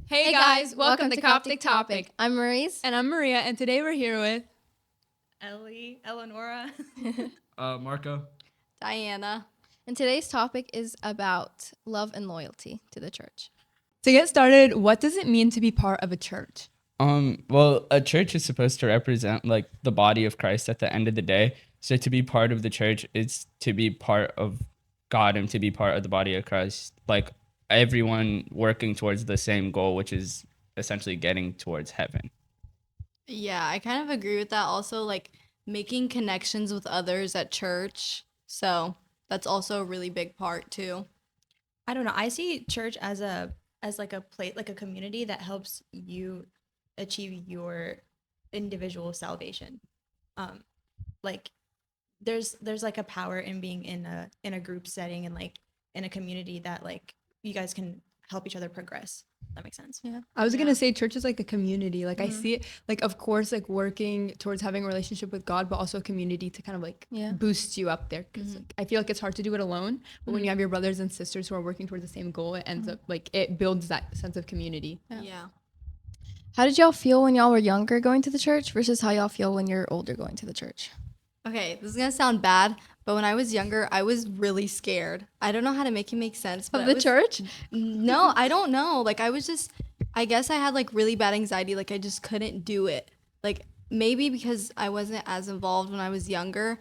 Hey guys, welcome to Coptic Topic. I'm Maurice. And I'm Maria, and today we're here with Ellie, Eleonora. Marco. Diana. And today's topic is about love and loyalty to the church. To get started, what does it mean to be part of a church? Well, a church is supposed to represent like the body of Christ at the end of the day. So to be part of the church is to be part of God and to be part of the body of Christ. Like everyone working towards the same goal, which is essentially getting towards heaven. Yeah, I kind of agree with that. Also, like making connections with others at church. So that's also a really big part too. I don't know. I see church as a place, like a community that helps you achieve your individual salvation. Like there's like a power in being in a group setting and like in a community that like you guys can help each other progress. That makes sense. Yeah. I was going to say church is like a community. Like I see it like, of course, like working towards having a relationship with God, but also a community to kind of like boost you up there. Cause like, I feel like it's hard to do it alone, but when you have your brothers and sisters who are working towards the same goal, it ends up like it builds that sense of community. Yeah. How did y'all feel when y'all were younger going to the church versus how y'all feel when you're older going to the church? Okay, this is gonna sound bad, but when I was younger, I was really scared. I don't know how to make it make sense. But Of the church? No, I don't know. Like I guess I had like really bad anxiety. Like I just couldn't do it. Like maybe because I wasn't as involved when I was younger.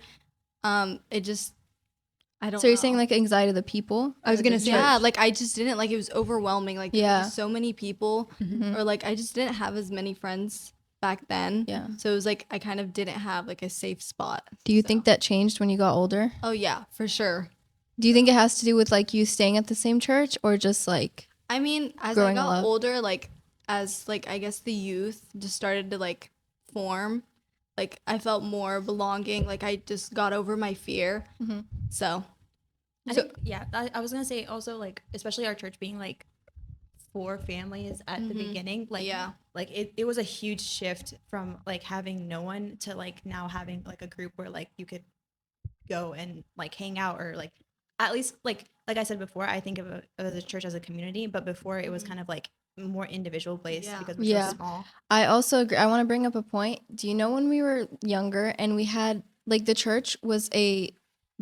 I don't So you're know. saying like anxiety of the people? I was gonna say- Yeah, like I just didn't like it was overwhelming. Like there Yeah. was so many people, or like I just didn't have as many friends back then. Yeah. So it was like I kind of didn't have like a safe spot. Do you think that changed when you got older? Oh yeah, for sure. Do you think it has to do with like you staying at the same church or just like I mean, as Growing I got up. older, like as like I guess the youth just started to like form, like I felt more belonging. Like I just got over my fear. So I think, I was gonna say also like especially our church being like for families at the beginning, like Yeah. like it was a huge shift from like having no one to like now having like a group where like you could go and like hang out or like at least like I said before, I think of the church as a community, but before it was kind of like a more individual place Yeah. because we're Yeah. so small. I also agree. I want to bring up a point. Do you know when we were younger and we had like the church was a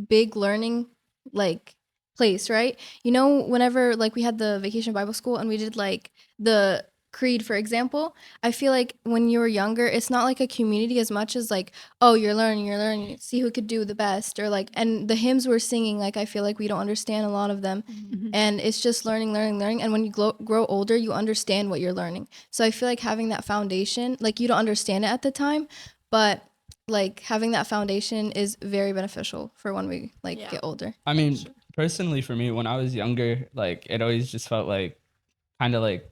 big learning like place, right? You know, whenever like we had the vacation Bible school and we did like the creed, for example, I feel like when you were younger, it's not like a community as much as like, oh, you're learning, see who could do the best, or like, and the hymns we're singing, like I feel like we don't understand a lot of them, and it's just learning, and when you grow older, you understand what you're learning. So I feel like having that foundation, like you don't understand it at the time, but like having that foundation is very beneficial for when we like Yeah. get older. I mean, personally for me, when I was younger, like it always just felt like kind of like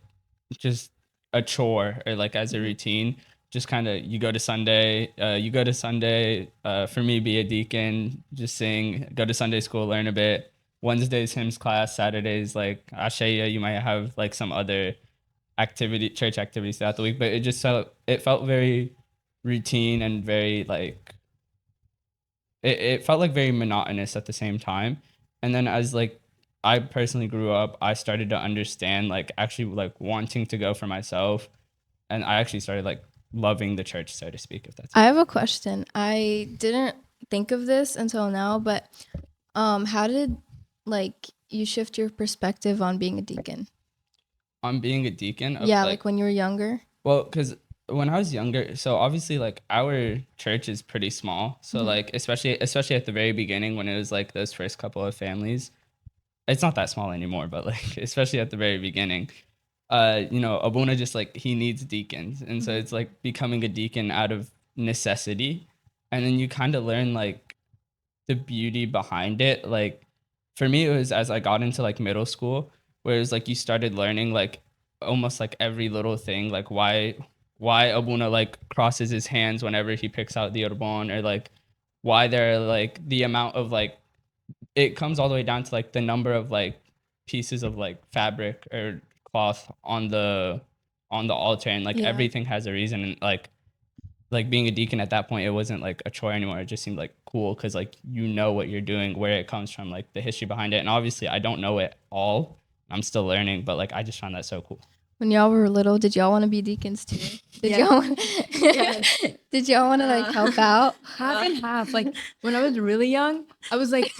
just a chore or like as a routine. Just kind of you go to Sunday, for me, be a deacon, just sing, go to Sunday school, learn a bit. Wednesdays hymns class, Saturdays like Ashaya, you might have like some other church activities throughout the week, but it felt very routine and very like it felt like very monotonous at the same time. And then as like I personally grew up, I started to understand like actually like wanting to go for myself, and I actually started like loving the church, so to speak, if that's I have a question. I didn't think of this until now, but how did like you shift your perspective on being a deacon? on being a deacon. Yeah, like when you were younger. Well, because when I was younger, so obviously like our church is pretty small. So like especially at the very beginning when it was like those first couple of families, it's not that small anymore, but like especially at the very beginning, Abuna just like he needs deacons, and so it's like becoming a deacon out of necessity, and then you kind of learn like the beauty behind it. Like for me, it was as I got into like middle school, where it was like you started learning like almost like every little thing, like why Abuna like crosses his hands whenever he picks out the urbon, or like why there are like the amount of like it comes all the way down to like the number of like pieces of like fabric or cloth on the altar, and like Yeah. everything has a reason. And like being a deacon at that point, it wasn't like a chore anymore. It just seemed like cool because like you know what you're doing, where it comes from, like the history behind it. And obviously I don't know it all, I'm still learning, but like I just found that so cool. When y'all were little, did y'all want to be deacons too? Did Yeah. y'all Yes. did y'all want to like help out? Half and half. Like when I was really young, I was like,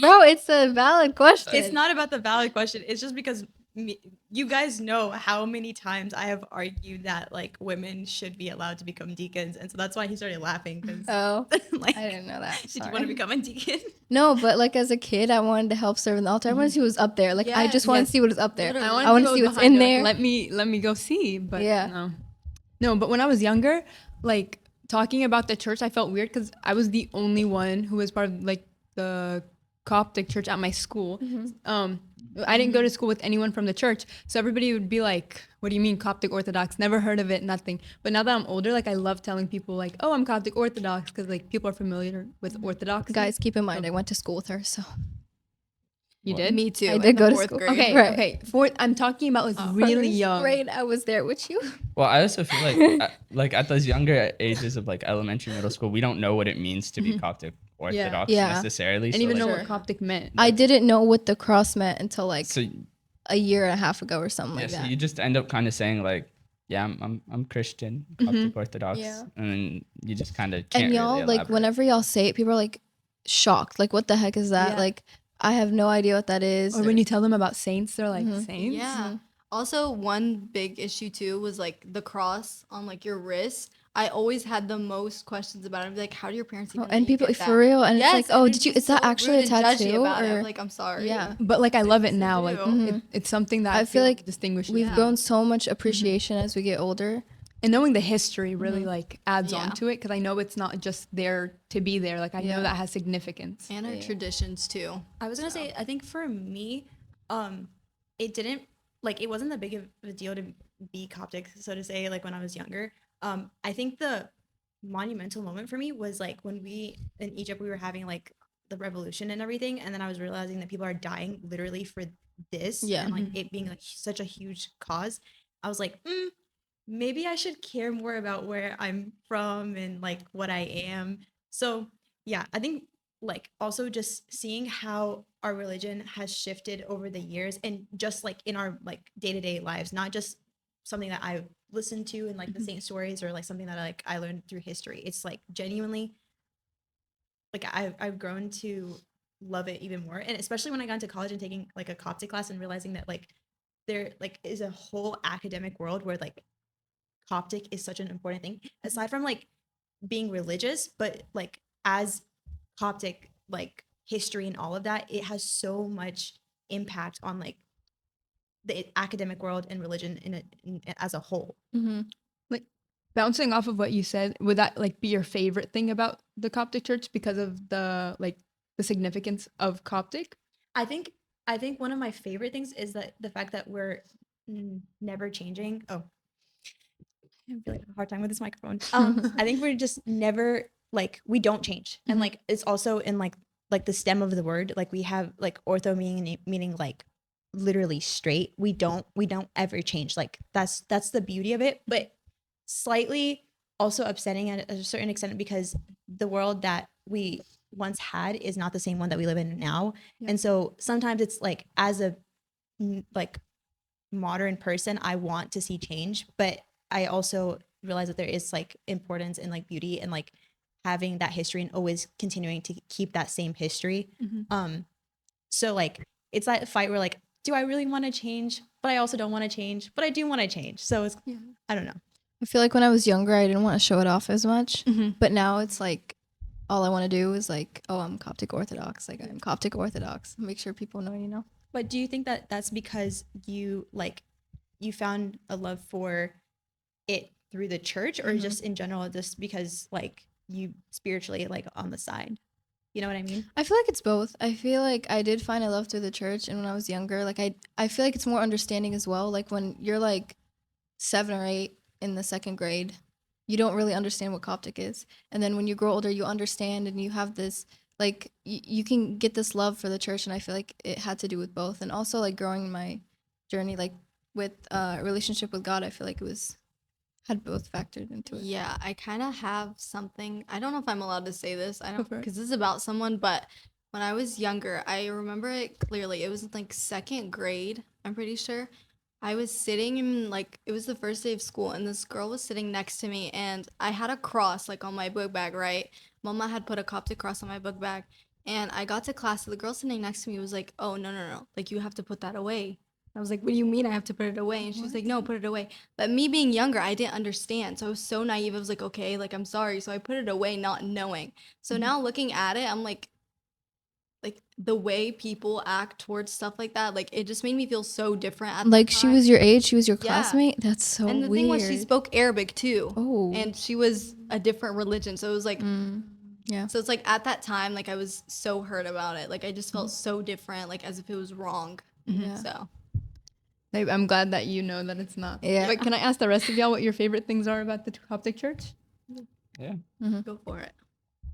Bro, it's a valid question. It's not about the valid question. It's just because you guys know how many times I have argued that like women should be allowed to become deacons, and so that's why he started laughing. Because Oh, like, I didn't know that. did you Sorry. want to become a deacon? No, but like as a kid, I wanted to help serve in the altar. I wanted to see what was up there. Like I just Yes, want yes. to see what is up there. Literally. I want to go see what's behind in it, like, there. let me go see. But Yeah. no. But when I was younger, like talking about the church, I felt weird because I was the only one who was part of like the Coptic church at my school. I didn't go to school with anyone from the church, so everybody would be like, "What do you mean Coptic Orthodox? Never heard of it, nothing." But now that I'm older, like I love telling people like, "Oh, I'm Coptic Orthodox," because like people are familiar with Orthodox. Guys, keep in mind I went to school with her, so you What? did? Me too. I in did the go to fourth school. grade. Okay, Right. okay. I'm talking about like really First young. grade, I was there with you. Well, I also feel like like at those younger ages of like elementary, middle school, we don't know what it means to be Coptic Orthodox Yeah. necessarily. And so, even like, know Sure. what Coptic meant. I didn't know what the cross meant until like so a year and a half ago or something yeah, like so that. you just end up kind of saying like, yeah, I'm Christian, Coptic Orthodox, Yeah. and then you just kind of can't And y'all, really like, elaborate. whenever y'all say it, people are like shocked. Like, what the heck is that? Yeah. Like, I have no idea what that is. Or when you tell them about saints, they're like, Mhm. saints? Yeah. Also, one big issue too was like the cross on like your wrist. I always had the most questions about it. I'd be like, how do your parents even? and let you people get for that? real, and Yes, it's like, oh, and did you? it'd be Is that so actually a rude and judgy tattoo? about it. I'm Or like, I'm sorry. yeah. But like I love it to now. Like do. it's something that I feel like distinguishes. we've Yeah. grown so much appreciation as we get older. And knowing the history really like adds Yeah. on to it because I know it's not just there to be there. Like I Yeah. know that has significance. And our Yeah. traditions too. I was gonna say, I think for me, it didn't like it wasn't that big of a deal to be Coptic, so to say, like when I was younger. I think the monumental moment for me was like when we in Egypt we were having like the revolution and everything, and then I was realizing that people are dying literally for this, Yeah. and like it being like such a huge cause. I was like, maybe I should care more about where I'm from and like what I am. So yeah, I think like also just seeing how our religion has shifted over the years and just like in our like day-to-day lives, not just something that I listened to in like the saint stories or like something that like I learned through history. It's like genuinely like I've grown to love it even more. And especially when I got into college and taking like a Coptic class and realizing that like there like is a whole academic world where like Coptic is such an important thing aside from like being religious, but like as Coptic like history and all of that, it has so much impact on like the academic world and religion as a whole. Mm-hmm. Like bouncing off of what you said, would that like be your favorite thing about the Coptic church because of the like the significance of Coptic? I think one of my favorite things is that the fact that we're never changing. Oh, I feel like I have a hard time with this microphone. I think we're just never like we don't change, and like it's also in like the stem of the word. Like we have like ortho meaning like literally straight. We don't ever change. Like that's the beauty of it, but slightly also upsetting at a certain extent because the world that we once had is not the same one that we live in now. Yeah. And so sometimes it's like as a like modern person, I want to see change, but I also realize that there is like importance in like beauty and like having that history and always continuing to keep that same history. So like it's that fight where like, do I really want to change? But I also don't want to change, but I do want to change. So it's I don't know. I feel like when I was younger, I didn't want to show it off as much, but now it's like all I want to do is like, oh, I'm Coptic Orthodox. Like I'm Coptic Orthodox. Make sure people know, you know. But do you think that that's because you found a love for it through the church or just in general, just because like you spiritually like on the side? You know what I mean? I feel like it's both. I feel like I did find a love through the church, and when I was younger, like I feel like it's more understanding as well. Like when you're like 7 or 8 in the second grade, you don't really understand what Coptic is, and then when you grow older, you understand, and you have this like you can get this love for the church, and I feel like it had to do with both, and also like growing my journey like with relationship with God. I feel like it was had both factored into it. Yeah, I kind of have something. I don't know if I'm allowed to say this. I don't for it. because this is about someone. But when I was younger, I remember it clearly. It was like second grade. I'm pretty sure. I was sitting in like it was the first day of school and this girl was sitting next to me and I had a cross like on my book bag, right? Mama had put a Coptic cross on my book bag and I got to class and the girl sitting next to me was like, "Oh, no. Like you have to put that away." I was like, "What do you mean I have to put it away?" And she was like, "No, put it away." But me being younger, I didn't understand. So I was so naive. I was like, "Okay, like I'm sorry." So I put it away not knowing. So now looking at it, I'm like the way people act towards stuff like that, like it just made me feel so different at Like the she time. was your age, she was your Yeah. classmate. That's so And the weird. thing was she spoke Arabic too. Oh. And she was a different religion. So it was like Yeah. so it's like at that time, like I was so hurt about it. Like I just felt so different, like as if it was wrong. Yeah. So Like, I'm glad that you know that it's not. Yeah. But can I ask the rest of y'all what your favorite things are about the Coptic Church? Yeah. go for it.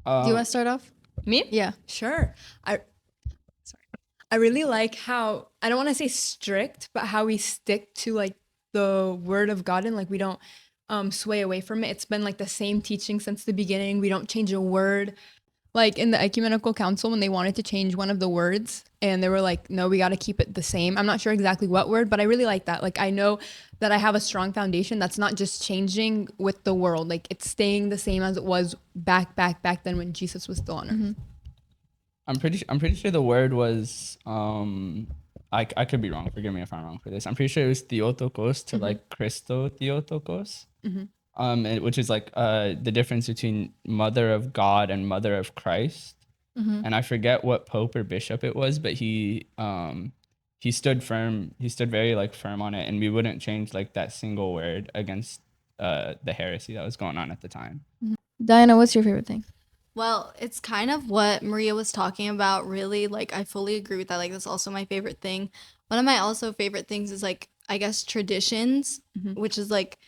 Do you want to start off? Me? Yeah. Sure. I really like how, I don't want to say strict, but how we stick to like the word of God and like we don't sway away from it. It's been like the same teaching since the beginning. We don't change a word. Like in the ecumenical council, when they wanted to change one of the words and they were like, no, we got to keep it the same. I'm not sure exactly what word, but I really like that. Like I know that I have a strong foundation that's not just changing with the world. Like it's staying the same as it was back then when Jesus was still on earth. I'm pretty sure the word was I could be wrong. Forgive me if I'm wrong for this. I'm pretty sure it was Theotokos to like Christo Theotokos. Which is like the difference between mother of God and mother of Christ. And I forget what pope or bishop it was, but he stood firm. He stood very like firm on it, and we wouldn't change like that single word against the heresy that was going on at the time. Diana, what's your favorite thing? Well, it's kind of what Maria was talking about, really. Like, I fully agree with that. Like, that's also my favorite thing. One of my also favorite things is, like, I guess traditions, which is, like,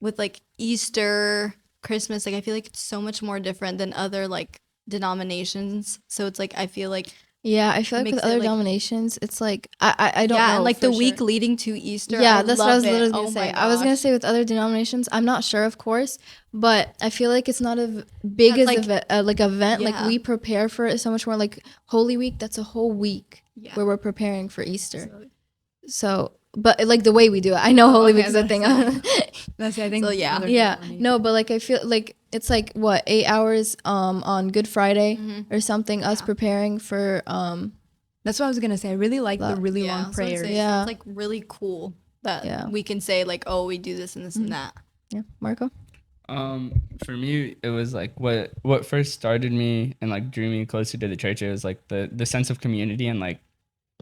with, like, Easter, Christmas. Like, I feel like it's so much more different than other, like, denominations. So it's, like, I feel like Yeah, I feel like Makes with it, other like- denominations, it's like I don't know. and, like, the for week sure. leading to Easter. Yeah, I that's what I was love it. literally gonna Oh say. my I was gonna gosh. say with other denominations, I'm not sure, of course, but I feel like it's not as big That's as like event. Like yeah. we prepare for it so much more. Like Holy Week, that's a whole week Yeah. where we're preparing for Easter. So- So, but like the way we do it, I know Holy okay, Week is a thing. That's I think. So, yeah. other Yeah, denominations. no, but like I feel like it's like what 8 hours on Good Friday or something. Us Yeah. preparing for That's what I was gonna say. I really like the really yeah, long so it's, like, prayers. Yeah. it's like really cool that Yeah. we can say like, oh, we do this and this and that. yeah, Marco. For me, it was like what first started me and like drew me closer to the church. It was like the sense of community and like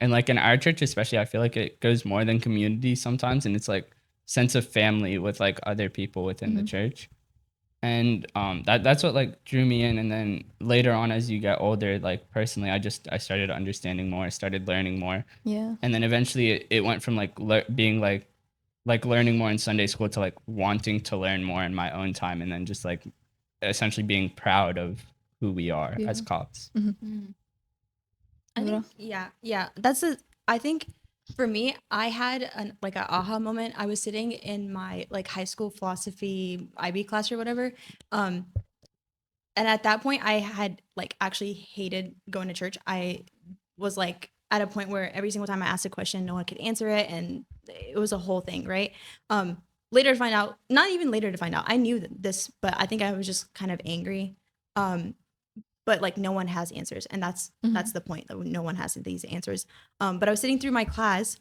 in our church especially, I feel like it goes more than community sometimes, and it's like sense of family with like other people within the church. And that's what like drew me in. And then later on, as you get older, like personally, I started understanding more, I started learning more. Yeah. And then eventually it went from like being like learning more in Sunday school to like wanting to learn more in my own time, and then just like essentially being proud of who we are as Copts. I think, yeah. I think for me, I had an aha moment. I was sitting in my like high school philosophy IB class or whatever. And at that point I had like actually hated going to church. I was like at a point where every single time I asked a question, no one could answer it. And it was a whole thing, right? Later to find out, not even later to find out, I knew this, but I think I was just kind of angry. But like no one has answers, and that's the point, that no one has these answers. But I was sitting through my class,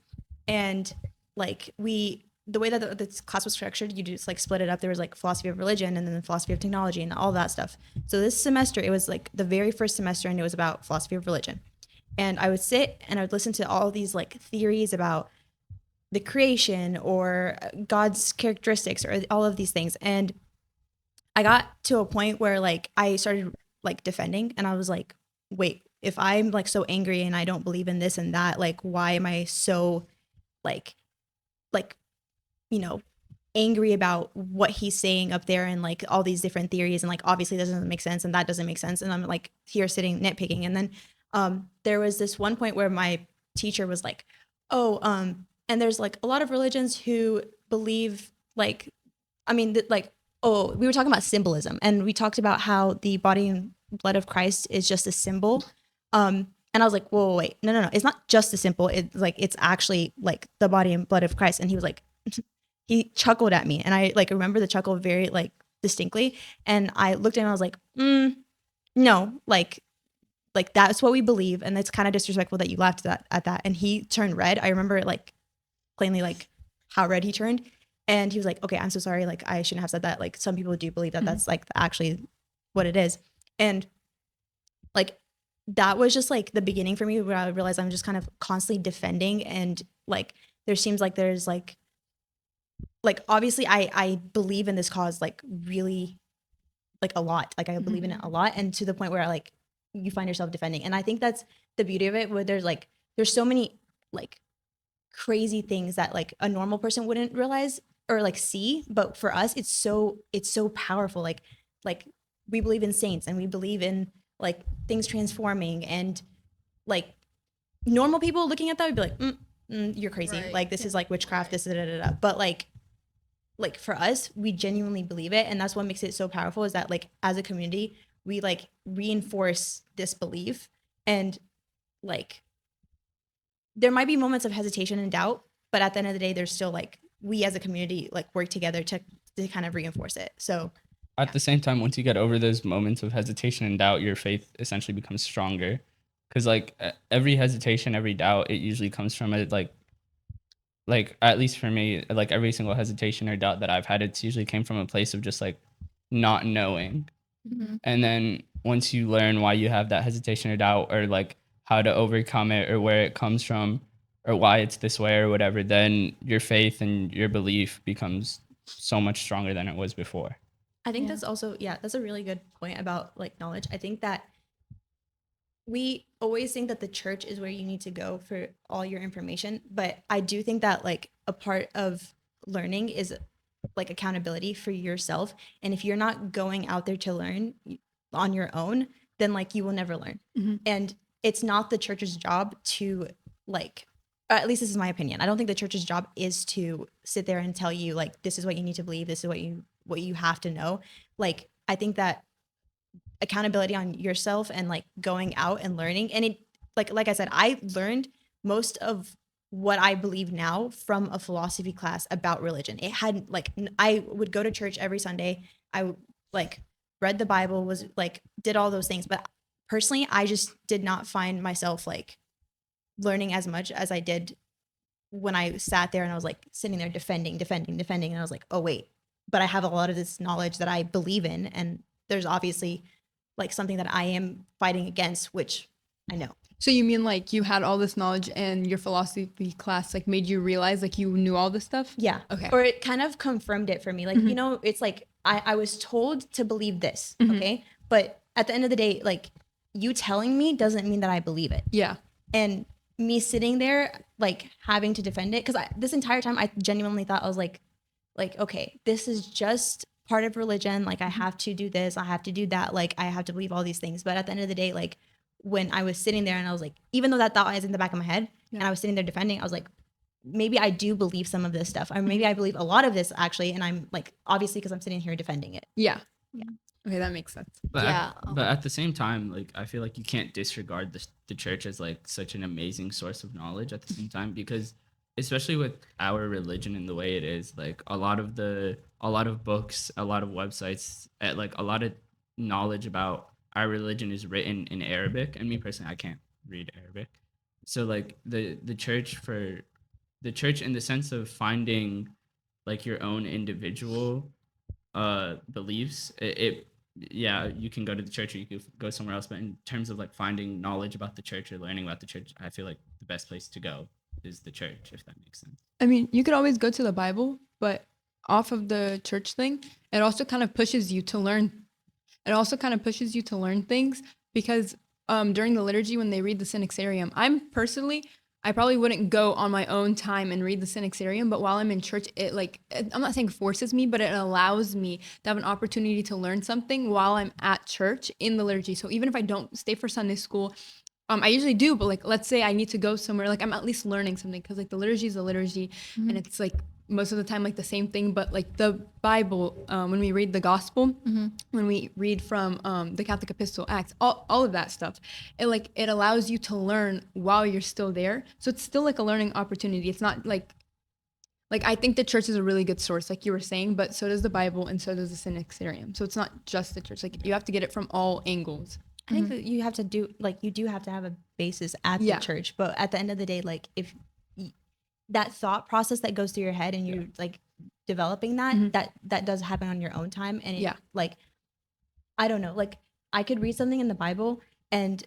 and like the way that the class was structured, you just like split it up. There was like philosophy of religion and then the philosophy of technology and all that stuff. So this semester, it was like the very first semester, and it was about philosophy of religion. And I would sit and I would listen to all these like theories about the creation or God's characteristics or all of these things. And I got to a point where like I started like defending, and I was like, wait, if I'm like so angry and I don't believe in this and that, like why am I so like angry about what he's saying up there and like all these different theories, and like obviously this doesn't make sense and that doesn't make sense, and I'm like here sitting nitpicking. And then there was this one point where my teacher was like, and there's like a lot of religions who believe like, we were talking about symbolism, and we talked about how the body and blood of Christ is just a symbol. And And I was like, whoa, wait, no. It's not just as simple. It's like, it's actually like the body and blood of Christ. And he was like, he chuckled at me. And I like remember the chuckle very like distinctly. And I looked at him and I was like, no, like that's what we believe. And it's kind of disrespectful that you laughed at that. And he turned red. I remember like plainly like how red he turned. And he was like, okay, I'm so sorry. Like, I shouldn't have said that. Like, some people do believe that that's like actually what it is. And like, that was just like the beginning for me where I realized I'm just kind of constantly defending. And like, there seems like there's like obviously I believe in this cause like really like a lot. Like, I believe in it a lot. And to the point where like you find yourself defending. And I think that's the beauty of it, where there's so many like crazy things that like a normal person wouldn't realize or like see, but for us it's so powerful. Like we believe in saints and we believe in like things transforming, and like normal people looking at that would be like you're crazy, Right. like this is like witchcraft, this is but like for us, we genuinely believe it. And that's what makes it so powerful, is that like as a community we like reinforce this belief. And like there might be moments of hesitation and doubt, but at the end of the day there's still like we as a community like work together to kind of reinforce it. So At the same time, once you get over those moments of hesitation and doubt, your faith essentially becomes stronger. Because like every hesitation, every doubt, it usually comes from it like at least for me, like every single hesitation or doubt that I've had, it's usually came from a place of just like not knowing. And then once you learn why you have that hesitation or doubt, or like how to overcome it, or where it comes from, or why it's this way or whatever, then your faith and your belief becomes so much stronger than it was before. I think Yeah. that's also, that's a really good point about like knowledge. I think that we always think that the church is where you need to go for all your information, but I do think that like a part of learning is like accountability for yourself. And if you're not going out there to learn on your own, then like you will never learn. And it's not the church's job to like, or at least this is my opinion, I don't think the church's job is to sit there and tell you like this is what you need to believe, this is what you have to know. Like, I think that accountability on yourself and like going out and learning, and it like I said, I learned most of what I believe now from a philosophy class about religion. It hadn't like I would go to church every Sunday, I like read the Bible, was like did all those things, but personally I just did not find myself like learning as much as I did when I sat there and I was like sitting there defending, and I was like, oh wait, but I have a lot of this knowledge that I believe in, and there's obviously like something that I am fighting against, which I know. So you mean like you had all this knowledge and your philosophy class like made you realize like you knew all this stuff? Yeah. Okay. Or it kind of confirmed it for me. Like, you know, it's like I was told to believe this, okay? But at the end of the day, like you telling me doesn't mean that I believe it. Yeah. And me sitting there like having to defend it, because this entire time I genuinely thought, I was like, okay, this is just part of religion. Like I have to do this, I have to do that, like I have to believe all these things. But at the end of the day, like when I was sitting there and I was like, even though that thought was in the back of my head and I was sitting there defending, I was like, maybe I do believe some of this stuff, or maybe I believe a lot of this actually, and I'm like, obviously because I'm sitting here defending it. Yeah. Okay, that makes sense. But Yeah. but at the same time, like I feel like you can't disregard the church as like such an amazing source of knowledge at the same time, because especially with our religion and the way it is, like a lot of books, a lot of websites, like a lot of knowledge about our religion is written in Arabic, and me personally, I can't read Arabic. So like the church in the sense of finding like your own individual beliefs, yeah, you can go to the church or you can go somewhere else, but in terms of like finding knowledge about the church or learning about the church, I feel like the best place to go is the church, if that makes sense. I mean, you could always go to the Bible, but off of the church thing, it also kind of pushes you to learn. It also kind of pushes you to learn things, because during the liturgy when they read the Synaxarium, I probably wouldn't go on my own time and read the Synaxarium, but while I'm in church, I'm not saying forces me, but it allows me to have an opportunity to learn something while I'm at church in the liturgy. So even if I don't stay for Sunday school, I usually do, but like, let's say I need to go somewhere, like I'm at least learning something, because like the liturgy is a liturgy, and it's like most of the time like the same thing, but like the Bible, when we read the gospel, when we read from the Catholic Epistle, Acts, all of that stuff, it allows you to learn while you're still there. So it's still like a learning opportunity. It's not like I think the church is a really good source, like you were saying, but so does the Bible and so does the Synaxarium. So it's not just the church. Like you have to get it from all angles. I think that you have to do you do have to have a basis at the church, but at the end of the day, like if that thought process that goes through your head and you're like developing that does happen on your own time, and it, like I don't know, like I could read something in the Bible and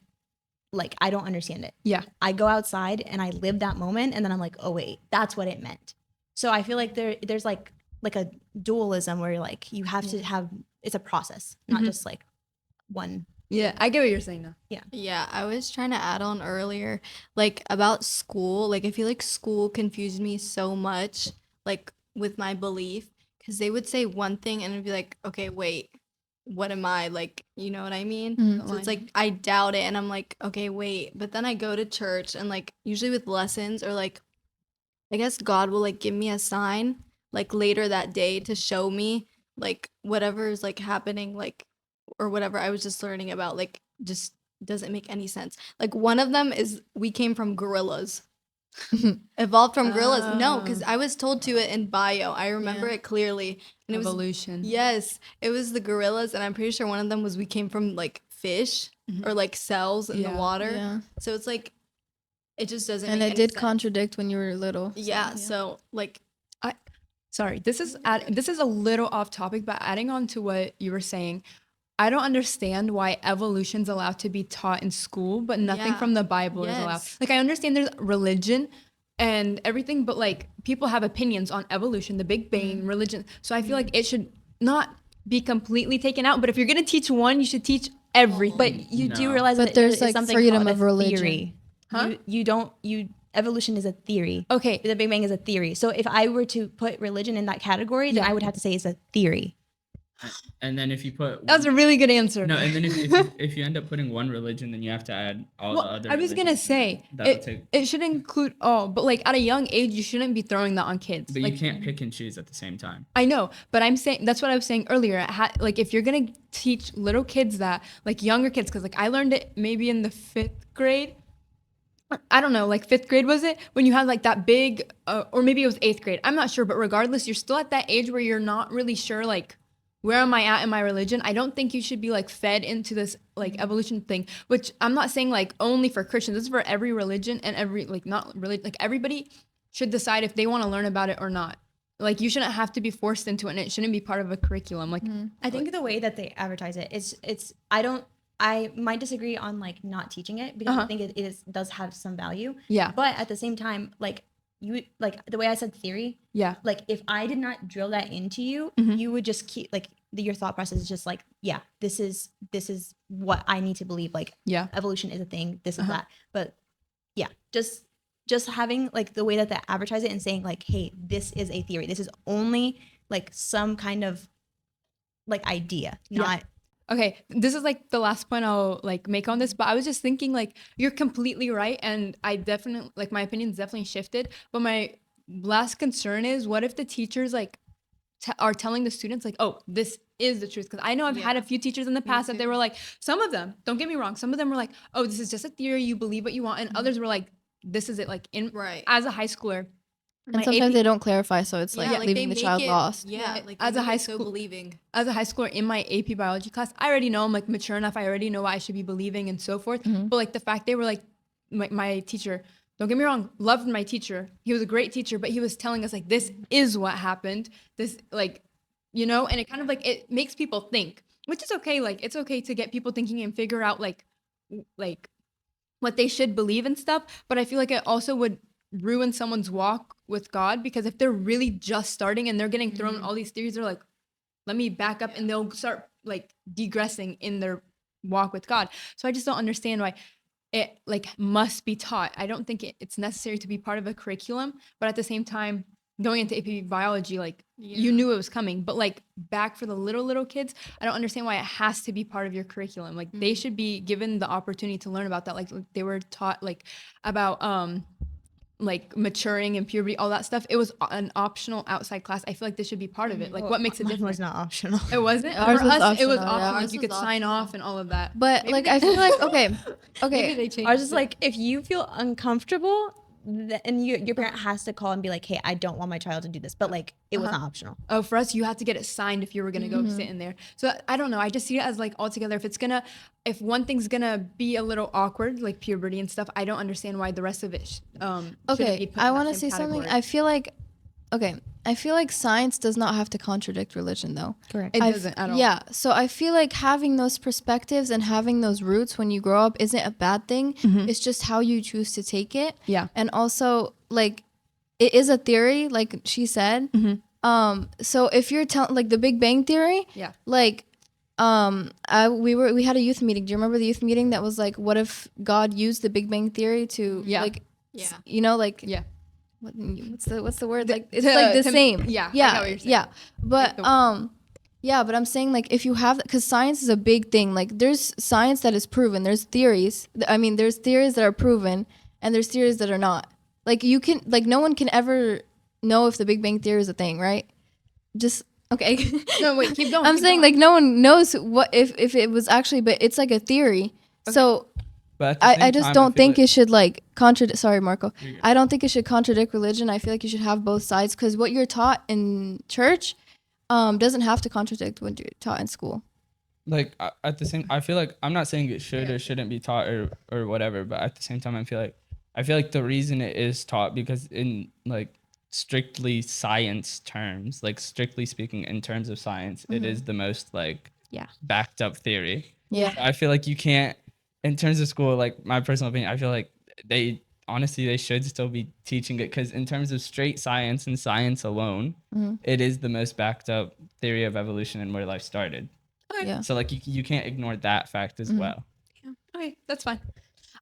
like I don't understand it. Yeah, I go outside and I live that moment, and then I'm like, oh wait, that's what it meant. So I feel like there's like a dualism where you're like you have to have, it's a process, not just like one. Yeah, I get what you're saying now. Yeah, I was trying to add on earlier, like about school. Like, I feel like school confused me so much, like with my belief, because they would say one thing and it'd be like, okay, wait, what am I? Like, you know what I mean? So it's like, I doubt it. And I'm like, okay, wait. But then I go to church and like, usually with lessons or like, I guess God will like give me a sign like later that day to show me like whatever is like happening, like, or whatever I was just learning about, like, just doesn't make any sense. Like, one of them is we came from gorillas. Evolved from gorillas. No, because I was told to it in bio. I remember it clearly. And Evolution. Yes, it was the gorillas, and I'm pretty sure one of them was we came from, like, fish or, like, cells in the water. Yeah. So it's, like, it just doesn't And make it any did sense. contradict when you were little. Yeah, so, like, Sorry, this is a little off topic, but adding on to what you were saying, I don't understand why evolution's allowed to be taught in school, but nothing from the Bible is allowed. Yes. Like, I understand there's religion and everything, but like people have opinions on evolution, the Big Bang, religion. So I feel like it should not be completely taken out. But if you're gonna teach one, you should teach everything. But you do No. realize But that there's, it's like, something freedom called of a religion. theory. Huh? Evolution is a theory. Okay. The Big Bang is a theory. So if I were to put religion in that category, then I would have to say it's a theory. And then if you put That was a really good answer. no, and then if you end up putting one religion, then you have to add all the other. I was gonna religions. say That'll take- it should include all, but like at a young age, you shouldn't be throwing that on kids. But Like, you can't pick and choose at the same time. I know, but I'm saying that's what I was saying earlier. Like if you're gonna teach little kids that, like younger kids, because like I learned it maybe in the 5th grade. I don't know, like 5th grade was it when you had like that big, or maybe it was 8th grade. I'm not sure, but regardless, you're still at that age where you're not really sure like where am I at in my religion. I don't think you should be like fed into this like evolution thing, which I'm not saying like only for Christians. This is for every religion and every like not really like everybody should decide if they want to learn about it or not. Like you shouldn't have to be forced into it, and it shouldn't be part of a curriculum. Like I think the way that they advertise it is I might disagree on like not teaching it because I think it does have some value. Yeah. But at the same time, like you like the way I said theory, Yeah. like if I did not drill that into you, Mhm. you would just keep like your thought process is just like, yeah, this is what I need to believe. Like Yeah. evolution is a thing, this is that. But yeah, just having like the way that they advertise it and saying like, hey, this is a theory. This is only like some kind of like idea, not Okay, this is like the last point I'll like make on this, but I was just thinking like you're completely right, and I definitely like my opinion's definitely shifted. But my last concern is, what if the teachers like are telling the students like, oh, this is the truth? Because I know I've had a few teachers in the past that they were like, some of them, don't get me wrong, some of them were like, oh, this is just a theory, you believe what you want, and others were like, this is it. Like in Right. as a high schooler. And my sometimes AP they don't clarify, so it's like they leaving the make child it- lost. Yeah, like As they a make high it so school- believing. As a high schooler in my AP biology class, I already know I'm like mature enough. I already know what I should be believing and so forth. But like the fact they were like, my teacher, don't get me wrong, loved my teacher. He was a great teacher, but he was telling us like, this is what happened. This like, you know, and it kind of like, it makes people think, which is okay. Like it's okay to get people thinking and figure out like what they should believe and stuff. But I feel like it also would ruin someone's walk with God, because if they're really just starting and they're getting thrown all these theories, they're like, let me back up, and they'll start like degressing in their walk with God. So I just don't understand why it like must be taught. I don't think it's necessary to be part of a curriculum, but at the same time, going into AP biology, like you knew it was coming, but like back for the little kids, I don't understand why it has to be part of your curriculum. Like they should be given the opportunity to learn about that. Like they were taught like about like maturing and puberty, all that stuff. It was an optional outside class. I feel like this should be part of it. Like, what makes it Mine different? was not optional. It wasn't. Ours For was us, it was optional, yeah. optional. Like, Ours you was could sign optional. off and all of that. But Maybe like they I feel like okay, Maybe they changed Ours is it. like, if you feel uncomfortable, and your parent has to call and be like, hey, I don't want my child to do this, but like it was not optional. Oh, for us, you had to get it signed if you were gonna go sit in there. So I don't know. I just see it as like altogether. If one thing's gonna be a little awkward, like puberty and stuff, I don't understand why the rest of it. Shouldn't be okay, put in I that want to same say something. category. I feel like science does not have to contradict religion though. Correct. It I f- doesn't at all. Yeah, so I feel like having those perspectives and having those roots when you grow up isn't a bad thing. It's just how you choose to take it. Yeah. And also like it is a theory, like she said. So if you're telling like the Big Bang Theory, Yeah. like we had a youth meeting. Do you remember the youth meeting that was like, what if God used the Big Bang Theory to Yeah. like Yeah. you know, like Yeah. what's the word? Like it's to- like the to- same. yeah, I Yeah. know what you're saying. Yeah. But the- yeah, but I'm saying like if you have because science is a big thing. Like there's science that is proven. There's theories. I mean, there's theories that are proven and there's theories that are not. Like you can like no one can ever know if the Big Bang Theory is a thing, right? Just okay. No, wait, keep going. I'm keep saying going. like no one knows what if it was actually, but it's like a theory. So But at the same I just time, don't feel think like- it should like contradict. Sorry, Marco. You're good. I don't think it should contradict religion. I feel like you should have both sides because what you're taught in church doesn't have to contradict what you're taught in school. like at the same I feel like I'm not saying it should or shouldn't be taught or whatever, but at the same time I feel like the reason it is taught because in like strictly science terms, like strictly speaking in terms of science, it is the most like Yeah. backed up theory. Yeah. I feel like you can't in terms of school, like my personal opinion, I feel like they should still be teaching it because in terms of straight science and science alone, it is the most backed up theory of evolution and where life started. Okay. Yeah. So like you can't ignore that fact as well. Okay, that's fine.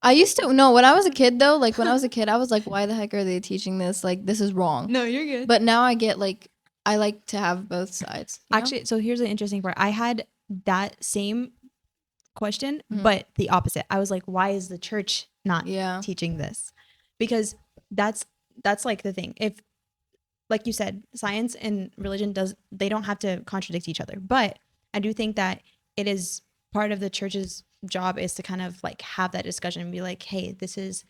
I used to no when I was a kid though. Like when I was a kid, I was like, why the heck are they teaching this? Like this is wrong. No, you're good. But now I get like I like to have both sides. you know? Actually, so here's the interesting part. I had that same question, Mhm. but the opposite. I was like, why is the church not Yeah. teaching this? Because that's like the thing. If like you said, science and religion they don't have to contradict each other. But I do think that it is part of the church's job is to kind of like have that discussion and be like, hey, this is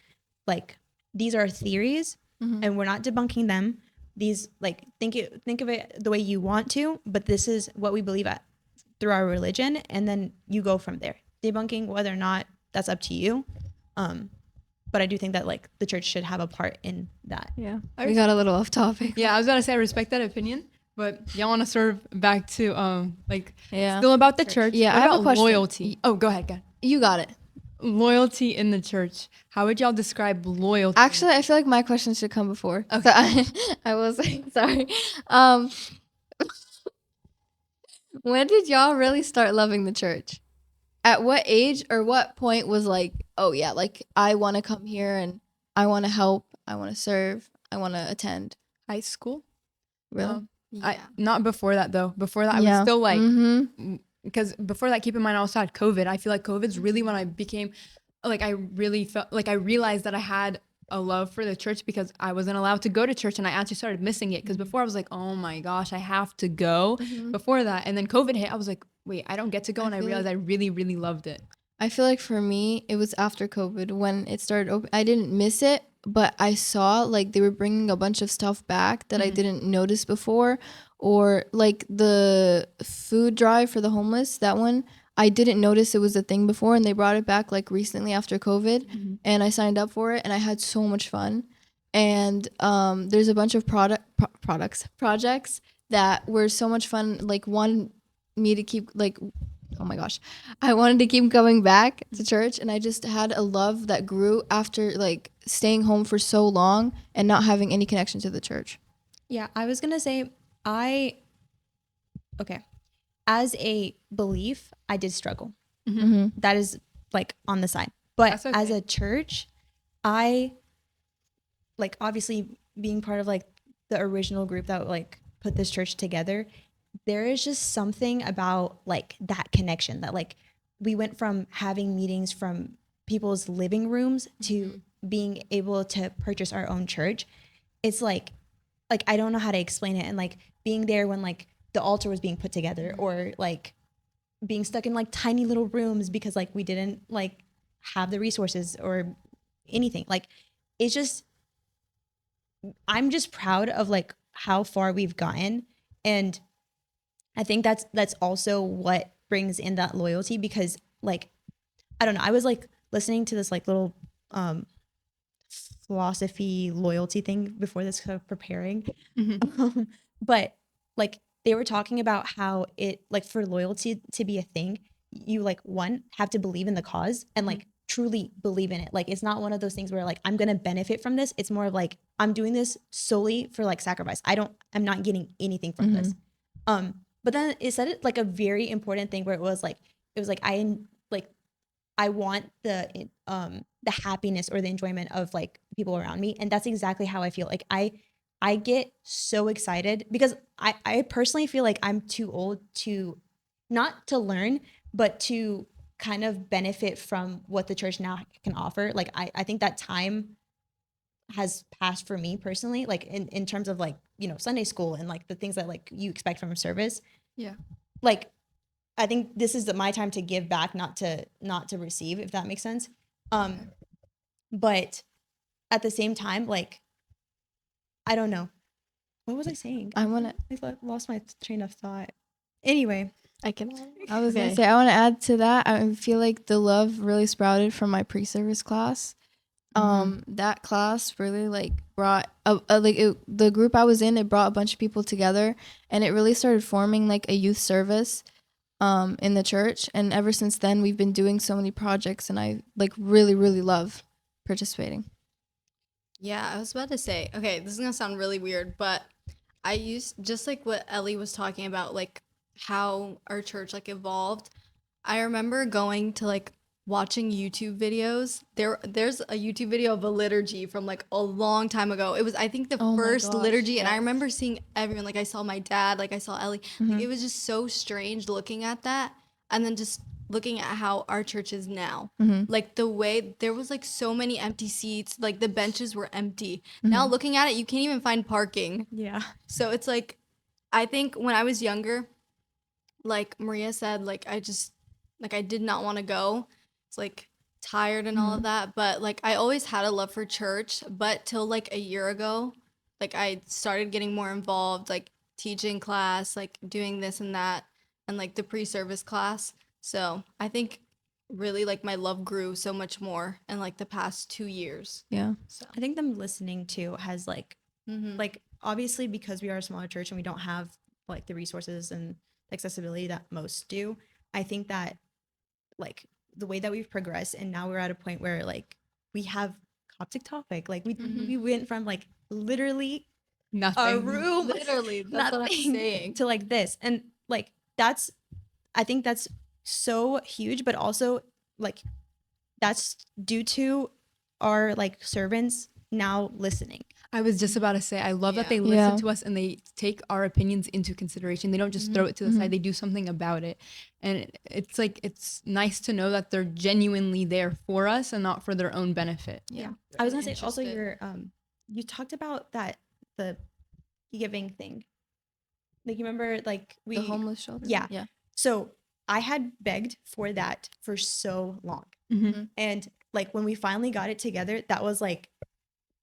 like these are theories Mhm. and we're not debunking them. These like think of it the way you want to, but this is what we believe at through our religion, and then you go from there. Debunking whether or not that's up to you. But I do think that like the church should have a part in that. Yeah. We got a little off topic. Yeah, I was gonna say I respect that opinion, but y'all want to serve back to like Yeah. still about the church. Yeah, What I have a about question. loyalty. Oh, go ahead. You got it. Loyalty in the church. How would y'all describe loyalty? Actually, I feel like my question should come before. Okay. So I was like, sorry. When did y'all really start loving the church? At what age or what point was like, oh yeah, like I want to come here and I want to help, I want to serve, I want to attend. high school. Really? Um, not before that though. Before that, I Yeah. was still like Mm-hmm. because before that, keep in mind, I also had COVID. I feel like COVID's really when I became like I really felt like I realized that I had a love for the church because I wasn't allowed to go to church and I actually started missing it because before I was like, oh my gosh, I have to go. Before that, and then COVID hit, I was like, wait, I don't get to go, I and I feel realized I really, really loved it. I feel like for me, it was after COVID when it started open. I didn't miss it, but I saw like they were bringing a bunch of stuff back that I didn't notice before, or like the food drive for the homeless. That one I didn't notice it was a thing before, and they brought it back like recently after COVID, and I signed up for it, and I had so much fun. And there's a bunch of projects that were so much fun. Like wanted me to keep like. Oh my gosh. I wanted to keep going back to church, and I just had a love that grew after like staying home for so long and not having any connection to the church. Yeah, I was gonna say okay. As a belief, I did struggle. Mm-hmm. That is like on the side. But That's okay. as a church, I like obviously being part of like the original group that like put this church together, there is just something about like that connection that like we went from having meetings from people's living rooms to being able to purchase our own church, it's like I don't know how to explain it. And like being there when like the altar was being put together, or like being stuck in like tiny little rooms because like we didn't like have the resources or anything. Like it's just, I'm just proud of like how far we've gotten. And I think that's also what brings in that loyalty, because like, I don't know, I was like listening to this like little philosophy loyalty thing before this, kind of preparing. But like they were talking about how it, like, for loyalty to be a thing, you like, one, have to believe in the cause and like truly believe in it. Like it's not one of those things where like I'm gonna benefit from this. It's more of like I'm doing this solely for like sacrifice. I'm not getting anything from this. But then it said it like a very important thing where it was like I want the happiness or the enjoyment of like people around me. And that's exactly how I feel. Like I get so excited because I personally feel like I'm too old to, not to learn, but to kind of benefit from what the church now can offer. Like I think that time has passed for me personally, like in terms of like, you know, Sunday school and like the things that like you expect from a service. Yeah. Like I think this is my time to give back, not to receive, if that makes sense. But at the same time, like, I don't know. What was I saying? I want to. I lost my train of thought. Anyway, I was gonna say, I want to add to that. I feel like the love really sprouted from my pre-service class. That class really like brought the group I was in. It brought a bunch of people together, and it really started forming like a youth service in the church. And ever since then, we've been doing so many projects, and I like really, really love participating. Yeah, I was about to say, okay, this is gonna sound really weird, but I used, just like what Ellie was talking about, like how our church like evolved. I remember going to like watching YouTube videos. There's a YouTube video of a liturgy from like a long time ago. It was, I think, the Oh my first gosh, liturgy, and I yes. remember seeing everyone. Like I saw my dad, like I saw Ellie. Like, it was just so strange looking at that, and then just looking at how our church is now. Like the way there was like so many empty seats, like the benches were empty. Now looking at it, you can't even find parking. yeah. So it's like, I think when I was younger, like Maria said, like I did not want to go. It's like tired and all of that, but like I always had a love for church, but till like a year ago, like I started getting more involved, like teaching class, like doing this and that, and like the pre-service class. So I think really like my love grew so much more in like the past 2 years. Yeah. So I think them listening to has like, mm-hmm. like obviously because we are a smaller church and we don't have like the resources and accessibility that most do. I think that like the way that we've progressed, and now we're at a point where like we have Coptic Topic. Like we went from like literally Nothing. a room, Literally, that's what I'm nothing, saying. to like this. And like that's, I think that's so huge, but also like that's due to our like servants now listening. I was just about to say, I love that they Yeah. listen Yeah. to us and they take our opinions into consideration. They don't just throw it to the side. They do something about it. And it's like, it's nice to know that they're genuinely there for us and not for their own benefit. Yeah. I was gonna say also Interested. your you talked about that, the giving thing. Like you remember like we The homeless shelter. Yeah. Yeah. So I had begged for that for so long. And like when we finally got it together, that was like,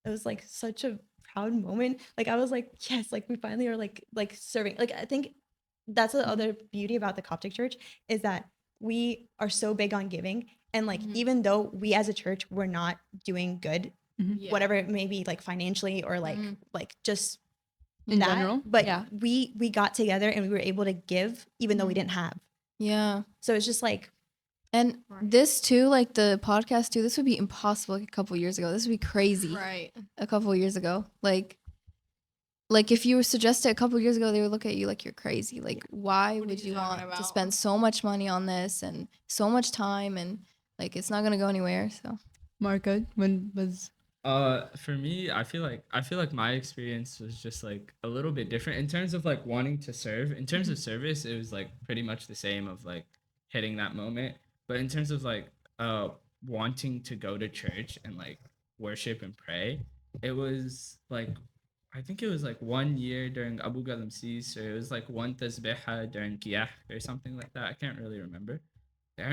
it was like such a proud moment. Like I was like, yes, like we finally are like serving. Like I think that's the other beauty about the Coptic church, is that we are so big on giving. And like even though we as a church we're not doing good, Yeah. whatever it may be, like financially or like just In that, general, but yeah. we got together and we were able to give even though we didn't have. Yeah. So it's just like, And this too, like the podcast too, this would be impossible like a couple years ago. This would be crazy Right. a couple years ago. Like if you were suggested a couple years ago, they would look at you like you're crazy. Like why What are would you you talking want to about? spend so much money on this and so much time, and like it's not gonna go anywhere. So Marco, when was For me, I feel like my experience was just like a little bit different in terms of like wanting to serve. In terms of service, it was like pretty much the same of like hitting that moment. But in terms of like wanting to go to church and like worship and pray. It was like, I think it was like 1 year during Abu Galamsis, or it was like one tasbihah during Qiyah or something like that. I can't really remember. I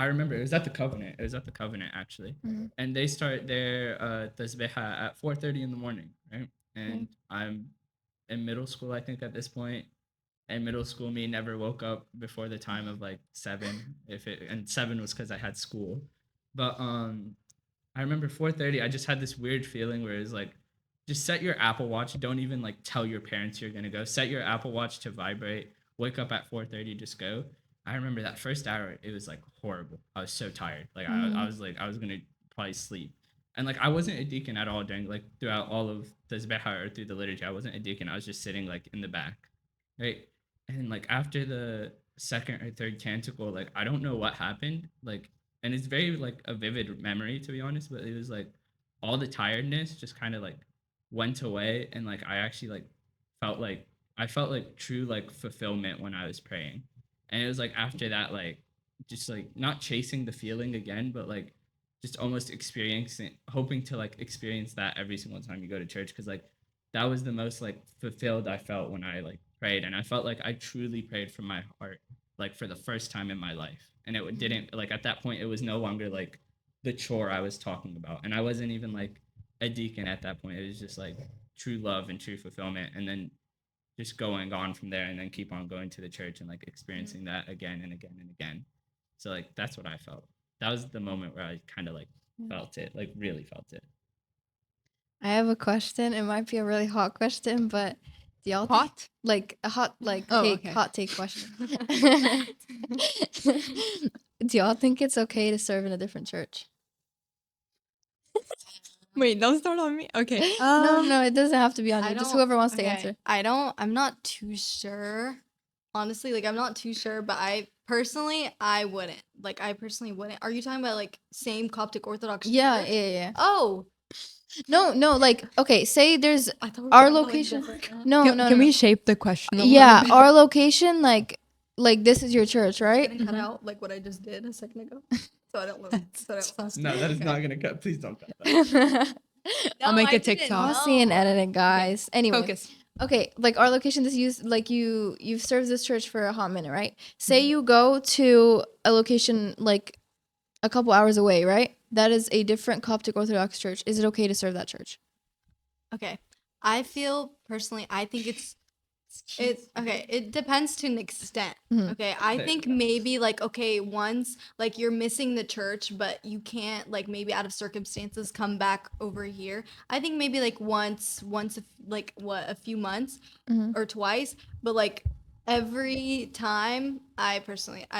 remember it was at the Covenant. It was at the Covenant actually, and they start their tasbihah at 4:30 in the morning, right? And I'm in middle school, I think, at this point. And middle school me never woke up before the time of like 7. And 7 was because I had school. But I remember 4:30. I just had this weird feeling where it was like, just set your Apple Watch. Don't even like tell your parents you're gonna go. Set your Apple Watch to vibrate. Wake up at 4:30. Just go. I remember that first hour. It was like horrible. I was so tired. Like I was like I was gonna probably sleep. And like I wasn't a deacon at all during like throughout all of the Tasbihah or through the liturgy. I wasn't a deacon. I was just sitting like in the back, right? And like after the second or third canticle, like I don't know what happened. Like, and it's very like a vivid memory to be honest. But it was like all the tiredness just kind of like went away, and like I actually like I felt like true like fulfillment when I was praying. And it was like after that, like just like not chasing the feeling again, but like just almost experiencing, hoping to like experience that every single time you go to church, because like that was the most like fulfilled I felt when I like prayed, and I felt like I truly prayed from my heart, like for the first time in my life. And it didn't like at that point it was no longer like the chore I was talking about, and I wasn't even like a deacon at that point. It was just like true love and true fulfillment, and then just going on from there, and then keep on going to the church and like experiencing that again and again and again. So like that's what I felt. That was the moment where I kind of like felt it, like really felt it. I have a question. It might be a really hot question, but do y'all Hot? like a hot like Oh, take okay. hot take question? Do y'all think it's okay to serve in a different church? Wait, don't start on me. Okay. No, it doesn't have to be on I you. Just don't- whoever wants to okay, answer. I'm not too sure. Honestly, like I'm not too sure, but I wouldn't. Like I personally wouldn't. Are you talking about like same Coptic Orthodox Yeah, church? yeah. Oh, No, like okay, say there's I thought we were our talking about, like, location. different- No, Can, no, can no. we shape the question? A Yeah, little bit? our location, like this is your church, right? Didn't cut out like what I just did a second ago. So I don't know. So I don't No, that is not gonna cut. Please don't cut that. I'll make a TikTok. I'll see and edit it, guys. Anyway, Focus. okay, like our location is used like you've served this church for a hot minute, right? Say you go to a location like a couple hours away, right? That is a different Coptic Orthodox church. Is it okay to serve that church? Okay. I feel personally, I think it's okay. It depends to an extent. Mhm. Okay. I There think you go. maybe like, okay, once like you're missing the church, but you can't like maybe out of circumstances come back over here. I think maybe like once, like what, a few months Mhm. or twice, but like every time, I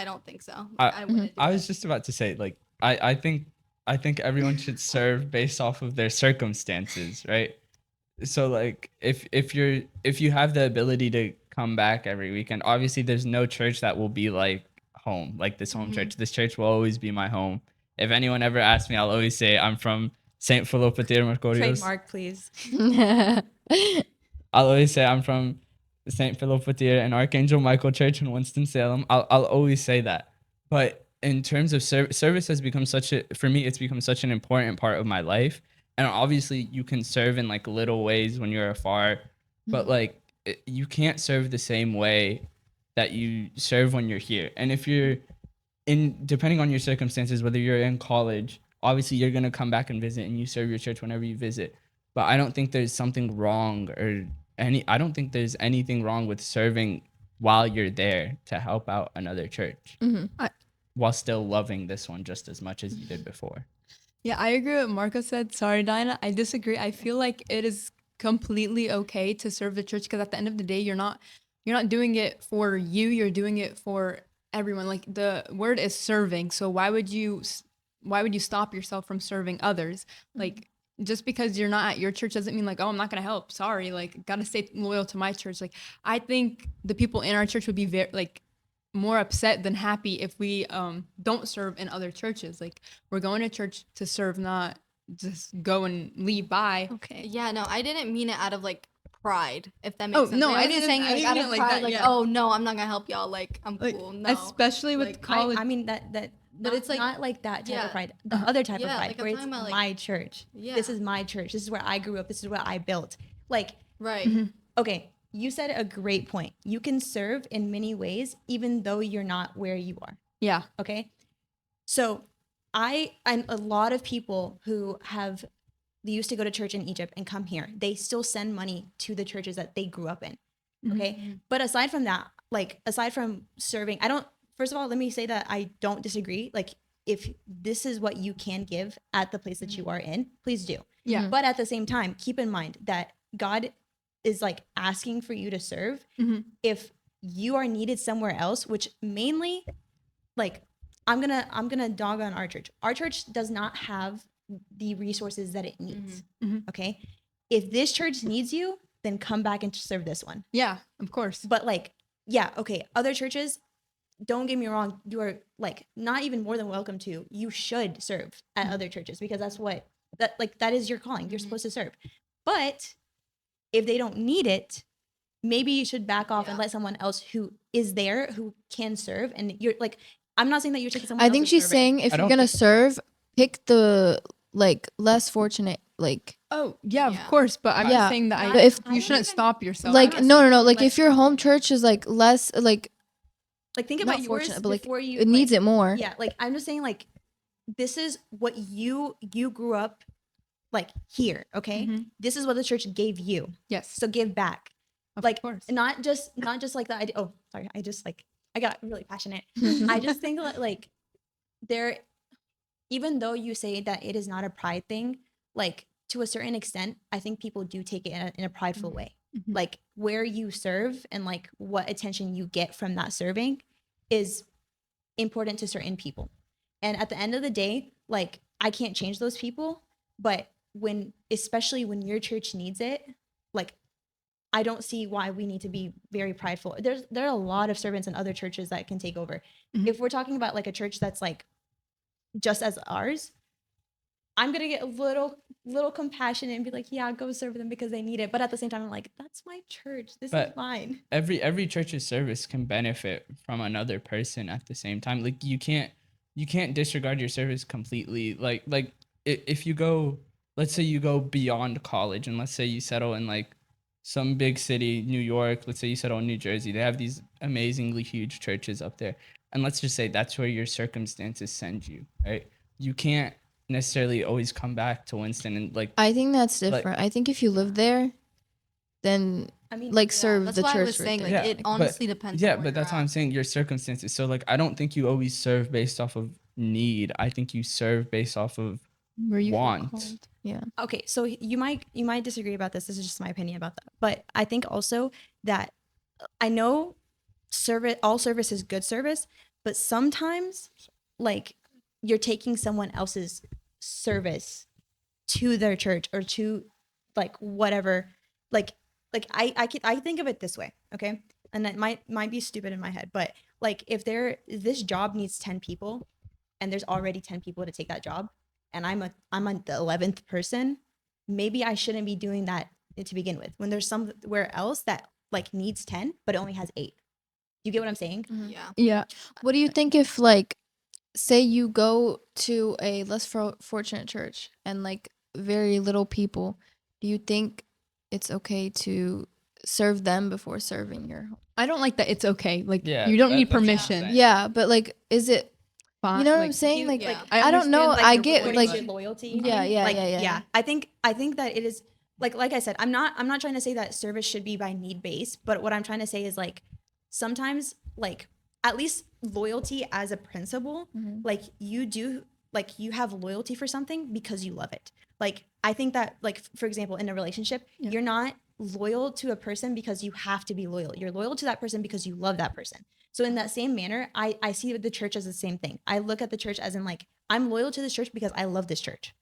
don't think so. I- I wouldn't. Do I it. was just about to say, like, I think everyone should serve based off of their circumstances, right? So like if you have the ability to come back every weekend, obviously there's no church that will be like home, like this home church. This church will always be my home. If anyone ever asks me, I'll always say I'm from St. Philopatir Mercurius. Trademark, please. I'll always say I'm from St. Philopatir and Archangel Michael Church in Winston-Salem. I'll always say that. But in terms of service has become for me, it's become such an important part of my life. And obviously you can serve in like little ways when you're afar, but like you can't serve the same way that you serve when you're here. And if you're depending on your circumstances, whether you're in college, obviously you're going to come back and visit and you serve your church whenever you visit. But I don't think there's something wrong I don't think there's anything wrong with serving while you're there to help out another church while still loving this one just as much as you did before. Yeah, I agree with what Marco said. Sorry, Dinah. I disagree. I feel like it is completely okay to serve the church because at the end of the day, you're not doing it for you. You're doing it for everyone. Like the word is serving. So why would you stop yourself from serving others? Like just because you're not at your church doesn't mean like, oh, I'm not gonna help. Sorry, like gotta stay loyal to my church. Like I think the people in our church would be very like more upset than happy if we don't serve in other churches. Like we're going to church to serve, not just go and leave by. Okay. Yeah, no, I didn't mean it out of like pride, if that makes Oh, sense. no, Like, I wasn't didn't- saying I like didn't out mean of it like pride, that, like, yeah. oh no, I'm not gonna help y'all. Like I'm Like cool. No, especially with Like, college. I mean that but it's like not like that type yeah. of pride. The other type of Yeah, pride, like, I'm where it's talking about, like- my church. Yeah. This is my church. This is where I grew up. This is what I built. Like, right. okay, you said a great point. You can serve in many ways, even though you're not where you are. Yeah. Okay. So I'm a lot of people who they used to go to church in Egypt and come here. They still send money to the churches that they grew up in. Okay. But aside from that, like aside from serving, first of all, let me say that I don't disagree. Like if this is what you can give at the place that you are in, please do. Yeah. But at the same time, keep in mind that God is like asking for you to serve. If you are needed somewhere else, which mainly like I'm gonna dog on our church. Our church does not have the resources that it needs. Okay. If this church needs you, then come back and serve this one. Yeah, of course. But like, yeah, okay. Other churches, don't get me wrong, you are like not even more than welcome to. You should serve at other churches because that is your calling. You're supposed to serve. But if they don't need it, maybe you should back off and let someone else who is there who can serve. And you're like, I'm not saying that you're taking someone. I think else's she's serving. saying if I you're don't gonna think- serve, pick the like less fortunate, like Oh, yeah, Yeah. of course. But I'm Yeah. just saying that But if- you shouldn't stop yourself. like not no saying like less if your home church is like less like Like think not about yours fortunate, but like before you. it needs like, it more. Yeah, like I'm just saying, like this is what you grew up like here. Okay, this is what the church gave you. Yes. So give back. Of Like course. not just like the idea. Oh, sorry, I got really passionate. I just think that like there, even though you say that it is not a pride thing, like to a certain extent, I think people do take it in a prideful way. Like where you serve and like what attention you get from that serving is important to certain people. And at the end of the day, like I can't change those people, but especially when your church needs it, like I don't see why we need to be very prideful. There are a lot of servants in other churches that can take over. If we're talking about like a church that's like just as ours, I'm gonna get a little compassionate and be like, yeah, go serve them because they need it. But at the same time, I'm like, that's my church. This is mine. Every church's service can benefit from another person at the same time. Like you can't disregard your service completely. Like if you go, let's say you go beyond college and let's say you settle in like some big city, New York, let's say you settle in New Jersey. They have these amazingly huge churches up there. And let's just say that's where your circumstances send you, right? You can't necessarily always come back to Winston and like I think that's Like- different. I think if you live there, then I mean, like serve That's the why church I was right saying there. like Yeah, it but- honestly depends. yeah, on where but that's you're why I'm at. saying your circumstances. So like I don't think you always serve based off of need. I think you serve based off of Where you feel want. called. okay, so you might disagree about this. This is just my opinion about that. But I think also that I know all service is good service, but sometimes like you're taking someone else's service to their church or to like whatever. Like I think of it this way, okay? And it might be stupid in my head, but like if this job needs 10 people and there's already 10 people to take that job, and I'm on the 11th person, maybe I shouldn't be doing that to begin with. When there's somewhere else that like needs 10, but it only has 8. You get what I'm saying? Yeah. Yeah. What do you think if like say you go to a less fortunate church and like very little people, do you think it's okay to serve them before serving your home? I don't like that it's okay. Like Yeah, you don't that- need that's what I'm permission. saying. Yeah, but like is it Fine. you know what I'm Like, saying? Like, yeah. I don't know. understand, I the get loyalty- like loyalty. Yeah, yeah, like, yeah. I think that it is like I said, I'm not trying to say that service should be by need based, but what I'm trying to say is like sometimes like at least loyalty as a principle, like you have loyalty for something because you love it. Like I think that like for example in a relationship, you're not loyal to a person because you have to be loyal. You're loyal to that person because you love that person. So in that same manner, I see the church as the same thing. I look at the church as in like I'm loyal to this church because I love this church.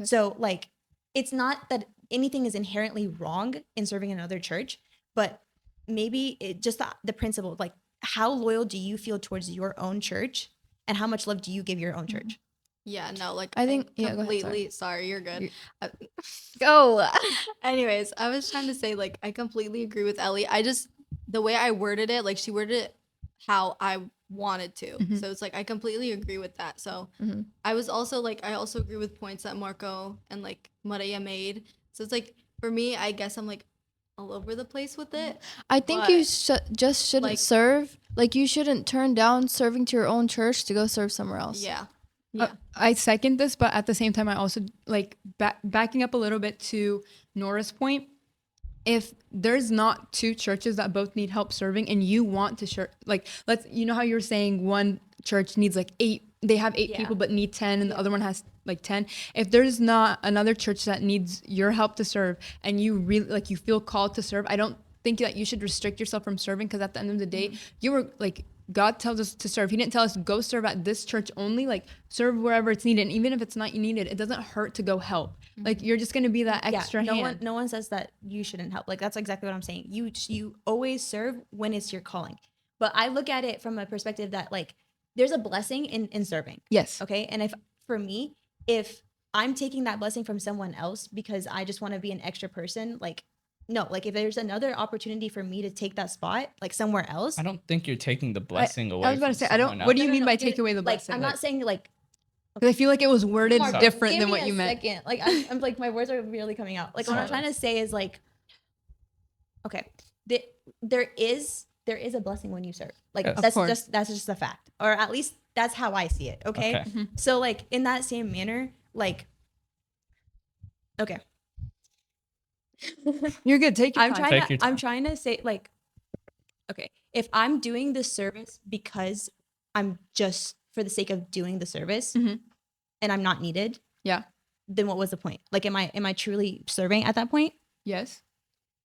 So like it's not that anything is inherently wrong in serving another church, but maybe it just the principle, like how loyal do you feel towards your own church and how much love do you give your own church? Yeah, no, like I think- yeah, go ahead, sorry. completely. Sorry, you're good. You- Go. Anyways, I was trying to say like I completely agree with Ellie. I just the way I worded it, like she worded it how I wanted to. Mhm. So it's like I completely agree with that. So Mhm. I was also like I also agree with points that Marco and like Maria made. So it's like for me, I guess I'm like all over the place with it. I think you But, just shouldn't like- serve. Like you shouldn't turn down serving to your own church to go serve somewhere else. Yeah. I second this, but at the same time, I also like backing up a little bit to Nora's point. If there's not two churches that both need help serving, and you want to like, let's, you know how you're saying one church needs like 8, they have 8 Yeah. people but need 10, and the other one has like 10. If there's not another church that needs your help to serve, and you really like, you feel called to serve, I don't think that you should restrict yourself from serving, because at the end of the day, you were like, God tells us to serve. He didn't tell us go serve at this church only. Like, serve wherever it's needed. And even if it's not needed, it doesn't hurt to go help. Like, you're just gonna be that extra hand. No one says that you shouldn't help. Like, that's exactly what I'm saying. You always serve when it's your calling. But I look at it from a perspective that like there's a blessing in serving. Yes. Okay. And if I'm taking that blessing from someone else because I just want to be an extra person, like, no, like if there's another opportunity for me to take that spot, like somewhere else. I don't think you're taking the blessing away. I was about to say, I don't. someone What do else. you mean by Give take me- away the like, blessing? I'm not saying like, 'Cause I feel like it was worded Marco, different give than me what a you meant. second. Like I'm like my words are really coming out. Like what I'm trying to say is like, okay, there is a blessing when you serve. Like Yes. Of that's just a fact, or at least that's how I see it. Okay, Okay. so like in that same manner, like, okay, You're good. Take your I'm time. Take your time. I'm trying to say like, okay, if I'm doing this service because I'm just for the sake of doing the service, Mhm. and I'm not needed, Yeah. then what was the point? Like, am I truly serving at that point? Yes.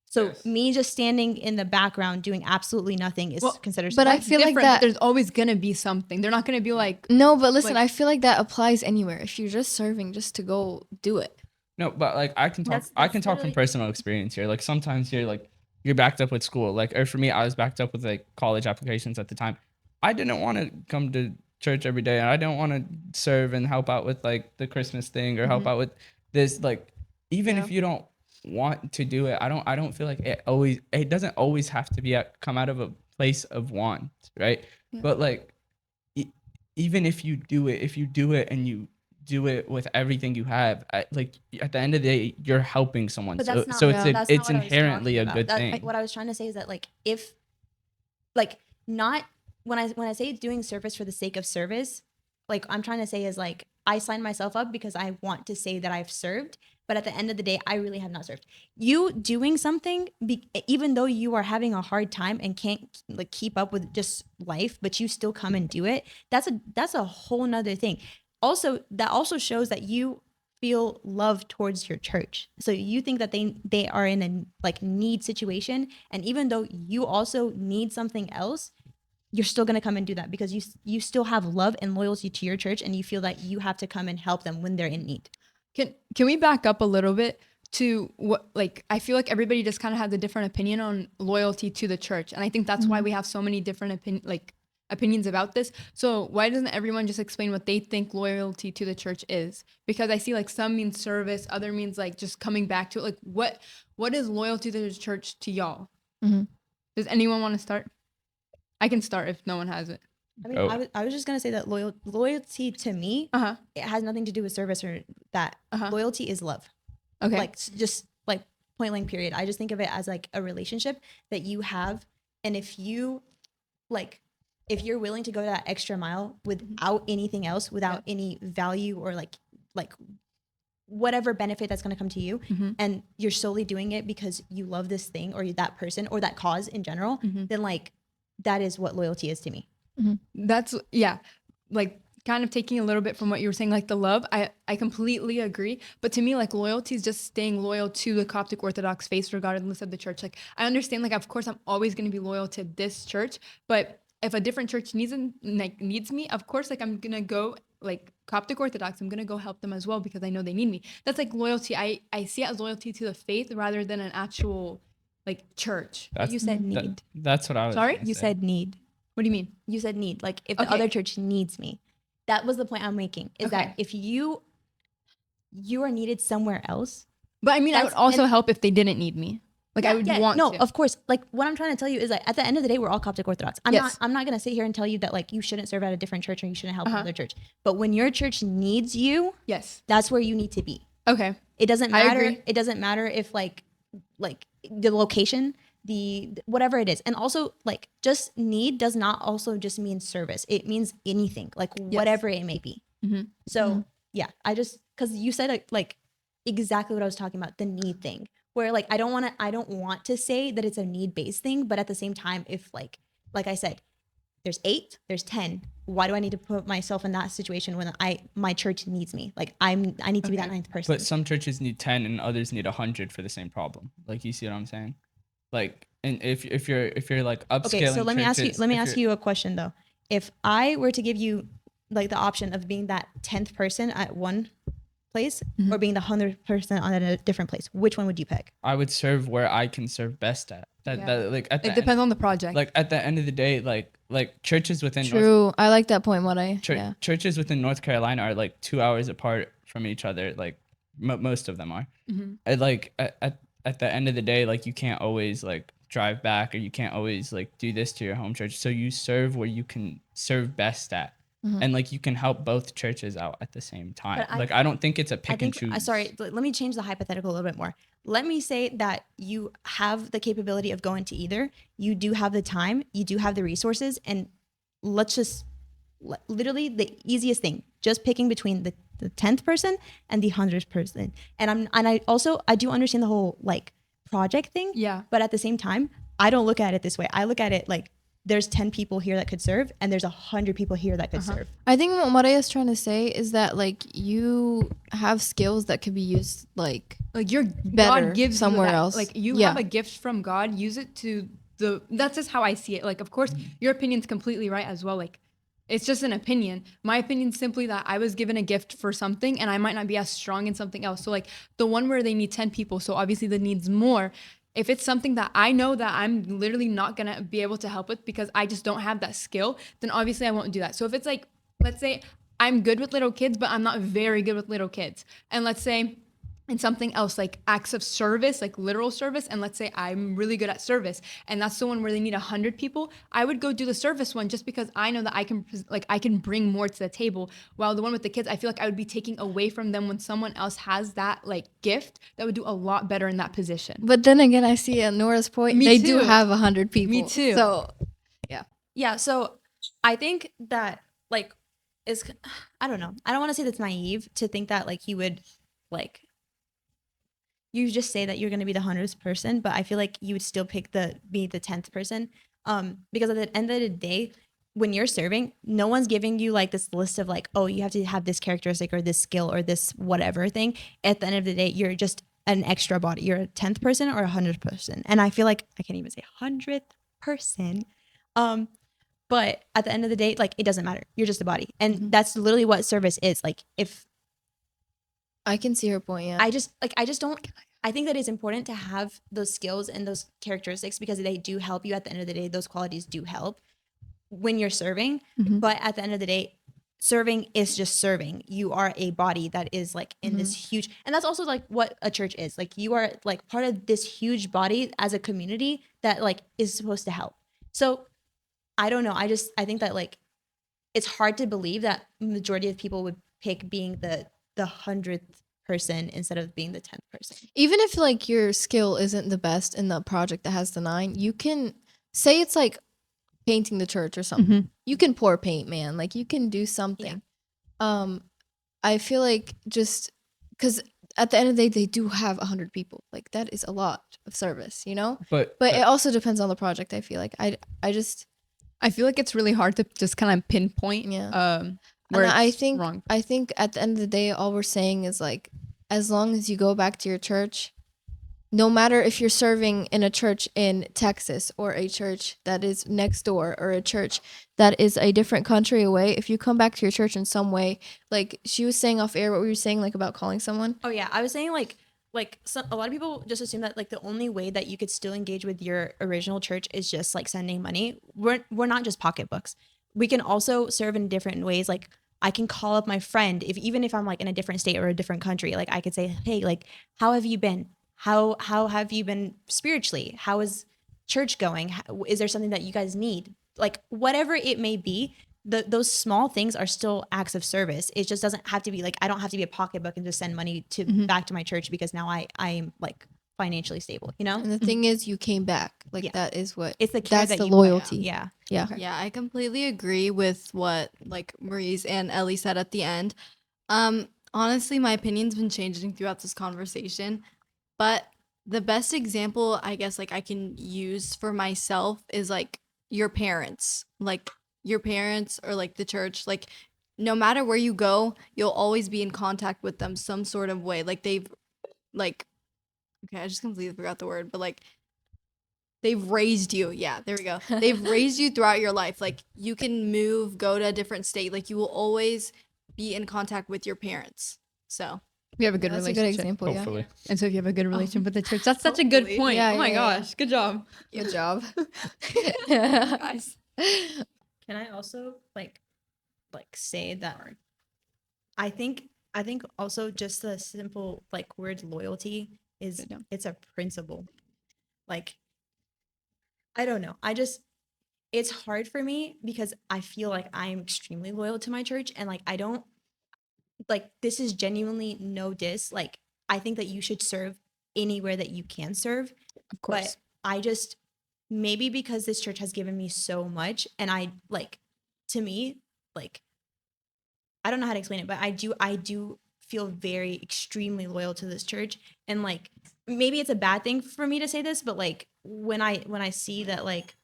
So Yes. me just standing in the background doing absolutely nothing is Well, considered. but I serving? feel like Different, but that- there's always gonna be something. They're not gonna be like, No, but listen, Like- I feel like that applies anywhere. If you're just serving, just to go do it. No, but like I can talk. That's- I that's can talk from literally- personal experience here. Like sometimes you're backed up with school. Like, or for me, I was backed up with like college applications at the time. I didn't want to come to church every day, and I don't want to serve and help out with like the Christmas thing or help out with this. Like, even if you don't want to do it, I don't feel like it doesn't always have to be come out of a place of want, right? Yeah. But like, even if you do it and you do it with everything you have, like at the end of the day, you're helping someone. But So, that's not. so that's not it's what I was inherently talking a about. good That- thing. What I was trying to say is that like if, like not when I say doing service for the sake of service, like I'm trying to say is like I signed myself up because I want to say that I've served, but at the end of the day, I really have not served. You doing something, even though you are having a hard time and can't like keep up with just life, but you still come and do it. That's a whole nother thing. Also, that also shows that you feel love towards your church. So you think that they are in a like need situation, and even though you also need something else, you're still going to come and do that because you still have love and loyalty to your church, and you feel that you have to come and help them when they're in need. Can we back up a little bit to what, like, I feel like everybody just kind of has a different opinion on loyalty to the church, and I think that's why we have so many different opinions about this. So why doesn't everyone just explain what they think loyalty to the church is? Because I see like some means service, other means like just coming back to it. Like what is loyalty to the church to y'all? Mhm. Does anyone want to start? I can start if no one has it. I mean, Oh. I was just going to say that loyalty to me, Uh-huh. it has nothing to do with service or that. Uh-huh. Loyalty is love. Okay. Like just like point blank period. I just think of it as like a relationship that you have, and if you're willing to go that extra mile without anything else, without any value or like whatever benefit that's going to come to you, Mhm. and you're solely doing it because you love this thing or that person or that cause in general, Mhm. then like that is what loyalty is to me. That's, yeah, like kind of taking a little bit from what you were saying, like the love, I completely agree. But to me, like loyalty is just staying loyal to the Coptic Orthodox faith regardless of the church. Like I understand, like of course I'm always going to be loyal to this church, but if a different church needs me, of course, like I'm going to go, like Coptic Orthodox, I'm going to go help them as well because I know they need me. That's like loyalty. I see it as loyalty to the faith rather than an actual like church. You said That- need. that's what I was. Sorry? gonna You say. said need. What do you mean? You said need. Like if the Okay. other church needs me. That was the point I'm making. Is Okay. that if you are needed somewhere else, But I mean, I would That's- also and- help if they didn't need me. Like I would want no, to. of course. Like what I'm trying to tell you is that at the end of the day, we're all Coptic Orthodox. Yes. I'm not gonna sit here and tell you that like you shouldn't serve at a different church or you shouldn't help Uh-huh. another church. But when your church needs you, Yes. that's where you need to be. Okay. It doesn't I matter. agree. It doesn't matter if like the location, the whatever it is. And also like just need does not also just mean service. It means anything, like whatever it may be. Mhm. So yeah, I just, cause you said like exactly what I was talking about, the need thing, where like, I don't want to say that it's a need based thing, but at the same time, if like I said, there's 8, there's 10. Why do I need to put myself in that situation when my church needs me? Like I need to be that 9th person. But some churches need 10 and others need 100 for the same problem. Like, you see what I'm saying? Like, and if you're like upscaling. Okay, so let me ask churches, you a question though. If I were to give you like the option of being that 10th person at one place or being the 100th person on a different place, which one would you pick? I would serve where I can serve best at. That like at the It depends on the project. like at the end of the day, like churches within True. I like that point, Mare. Yeah. churches within North Carolina are like 2 hours apart from each other. Like most of them are. And like at the end of the day, like you can't always like drive back or you can't always like do this to your home church. So you serve where you can serve best at. And like you can help both churches out at the same time. But I don't think it's a pick and choose. Sorry, let me change the hypothetical a little bit more. Let me say that you have the capability of going to either. You do have the time, you do have the resources, and let's just literally the easiest thing, just picking between the 10th person and the 100th person. And I do understand the whole like project thing. Yeah. But at the same time, I don't look at it this way. I look at it like there's 10 people here that could serve and there's 100 people here that could serve. I think what Maria is trying to say is that like you have skills that could be used like Like your better God gives somewhere you that, else. Like you Yeah. have a gift from God, use it to that's just how I see it. Like of course your opinion's completely right as well. Like it's just an opinion. My opinion's simply that I was given a gift for something and I might not be as strong in something else. So like the one where they need 10 people, so obviously the needs more. If it's something that I know that I'm literally not going to be able to help with because I just don't have that skill, then obviously I won't do that. So if it's like, let's say I'm good with little kids, but I'm not very good with little kids. And let's say in something else, like acts of service, like literal service. And let's say I'm really good at service and that's the one where they need 100 people. I would go do the service one just because I know that I can bring more to the table. While the one with the kids, I feel like I would be taking away from them when someone else has that like gift that would do a lot better in that position. But then again, I see at Nora's point, Me they do too. have 100 people. Me too. So Yeah, so I think that like is, I don't know. I don't want to say that's naive to think that like you would like, you just say that you're going to be the 100th person, but I feel like you would still be the 10th person. Because at the end of the day, when you're serving, no one's giving you like this list of like, oh, you have to have this characteristic or this skill or this whatever thing. At the end of the day, you're just an extra body. You're a 10th person or a 100th person. And I feel like I can't even say 100th person. But at the end of the day, like it doesn't matter. You're just a body. And that's literally what service is. Like if I can see her point. Yeah. I think that it's important to have those skills and those characteristics because they do help you at the end of the day. Those qualities do help when you're serving. But at the end of the day, serving is just serving. You are a body that is like in this huge, and that's also like what a church is. Like you are like part of this huge body as a community that like is supposed to help. So I don't know. I think that like it's hard to believe that majority of people would pick being the 100th person instead of being the 10th person. Even if like your skill isn't the best in the project that has the 9, you can say it's like painting the church or something. You can pour paint, man. Like you can do something. I feel like just because at the end of the day, they do have 100 people. Like that is a lot of service, you know? But But it also depends on the project, I feel like. I feel like it's really hard to just kind of pinpoint. Where And I it's think wrong. at the end of the day, all we're saying is like, as long as you go back to your church, no matter if you're serving in a church in Texas or a church that is next door or a church that is a different country away, if you come back to your church in some way, like she was saying off air, what were you saying like about calling someone? Oh yeah, I was saying like a lot of people just assume that like the only way that you could still engage with your original church is just like sending money. We're not just pocketbooks. We can also serve in different ways. Like I can call up my friend even if I'm like in a different state or a different country. Like I could say, hey, like how have you been? how have you been spiritually? How is church going? Is there something that you guys need? Like whatever it may be, those small things are still acts of service. It just doesn't have to be like, I don't have to be a pocketbook and just send money to back to my church because now I am like financially stable, you know? And the thing is, you came back. Like, Yeah. that is what, It's the care that's that the you put out. loyalty. Yeah. Yeah. Yeah, I completely agree with what like Maurice and Ellie said at the end. Honestly, my opinion's been changing throughout this conversation, but the best example I guess like I can use for myself is like your parents. Like your parents or like the church, like no matter where you go, you'll always be in contact with them some sort of way. Like they've like okay, I just completely forgot the word, but like they've raised you. Yeah, there we go. They've raised you throughout your life. Like you can move, go to a different state. Like you will always be in contact with your parents. So We have a good That's a good relationship. example. Yeah. Hopefully. And so if you have a good relationship with the church, that's such a good Hopefully. point. Yeah, oh my yeah, yeah. gosh, good job. Good job. guys, Can I also like say that I think also just the simple like word loyalty is Sit down. it's a principle. Like I don't know. It's hard for me because I feel like I'm extremely loyal to my church and like I don't like this is genuinely no diss. Like I think that you should serve anywhere that you can serve. Of course. But I just maybe because this church has given me so much and I like to me like I don't know how to explain it, but I do feel very extremely loyal to this church and like maybe it's a bad thing for me to say this, but like when I see that like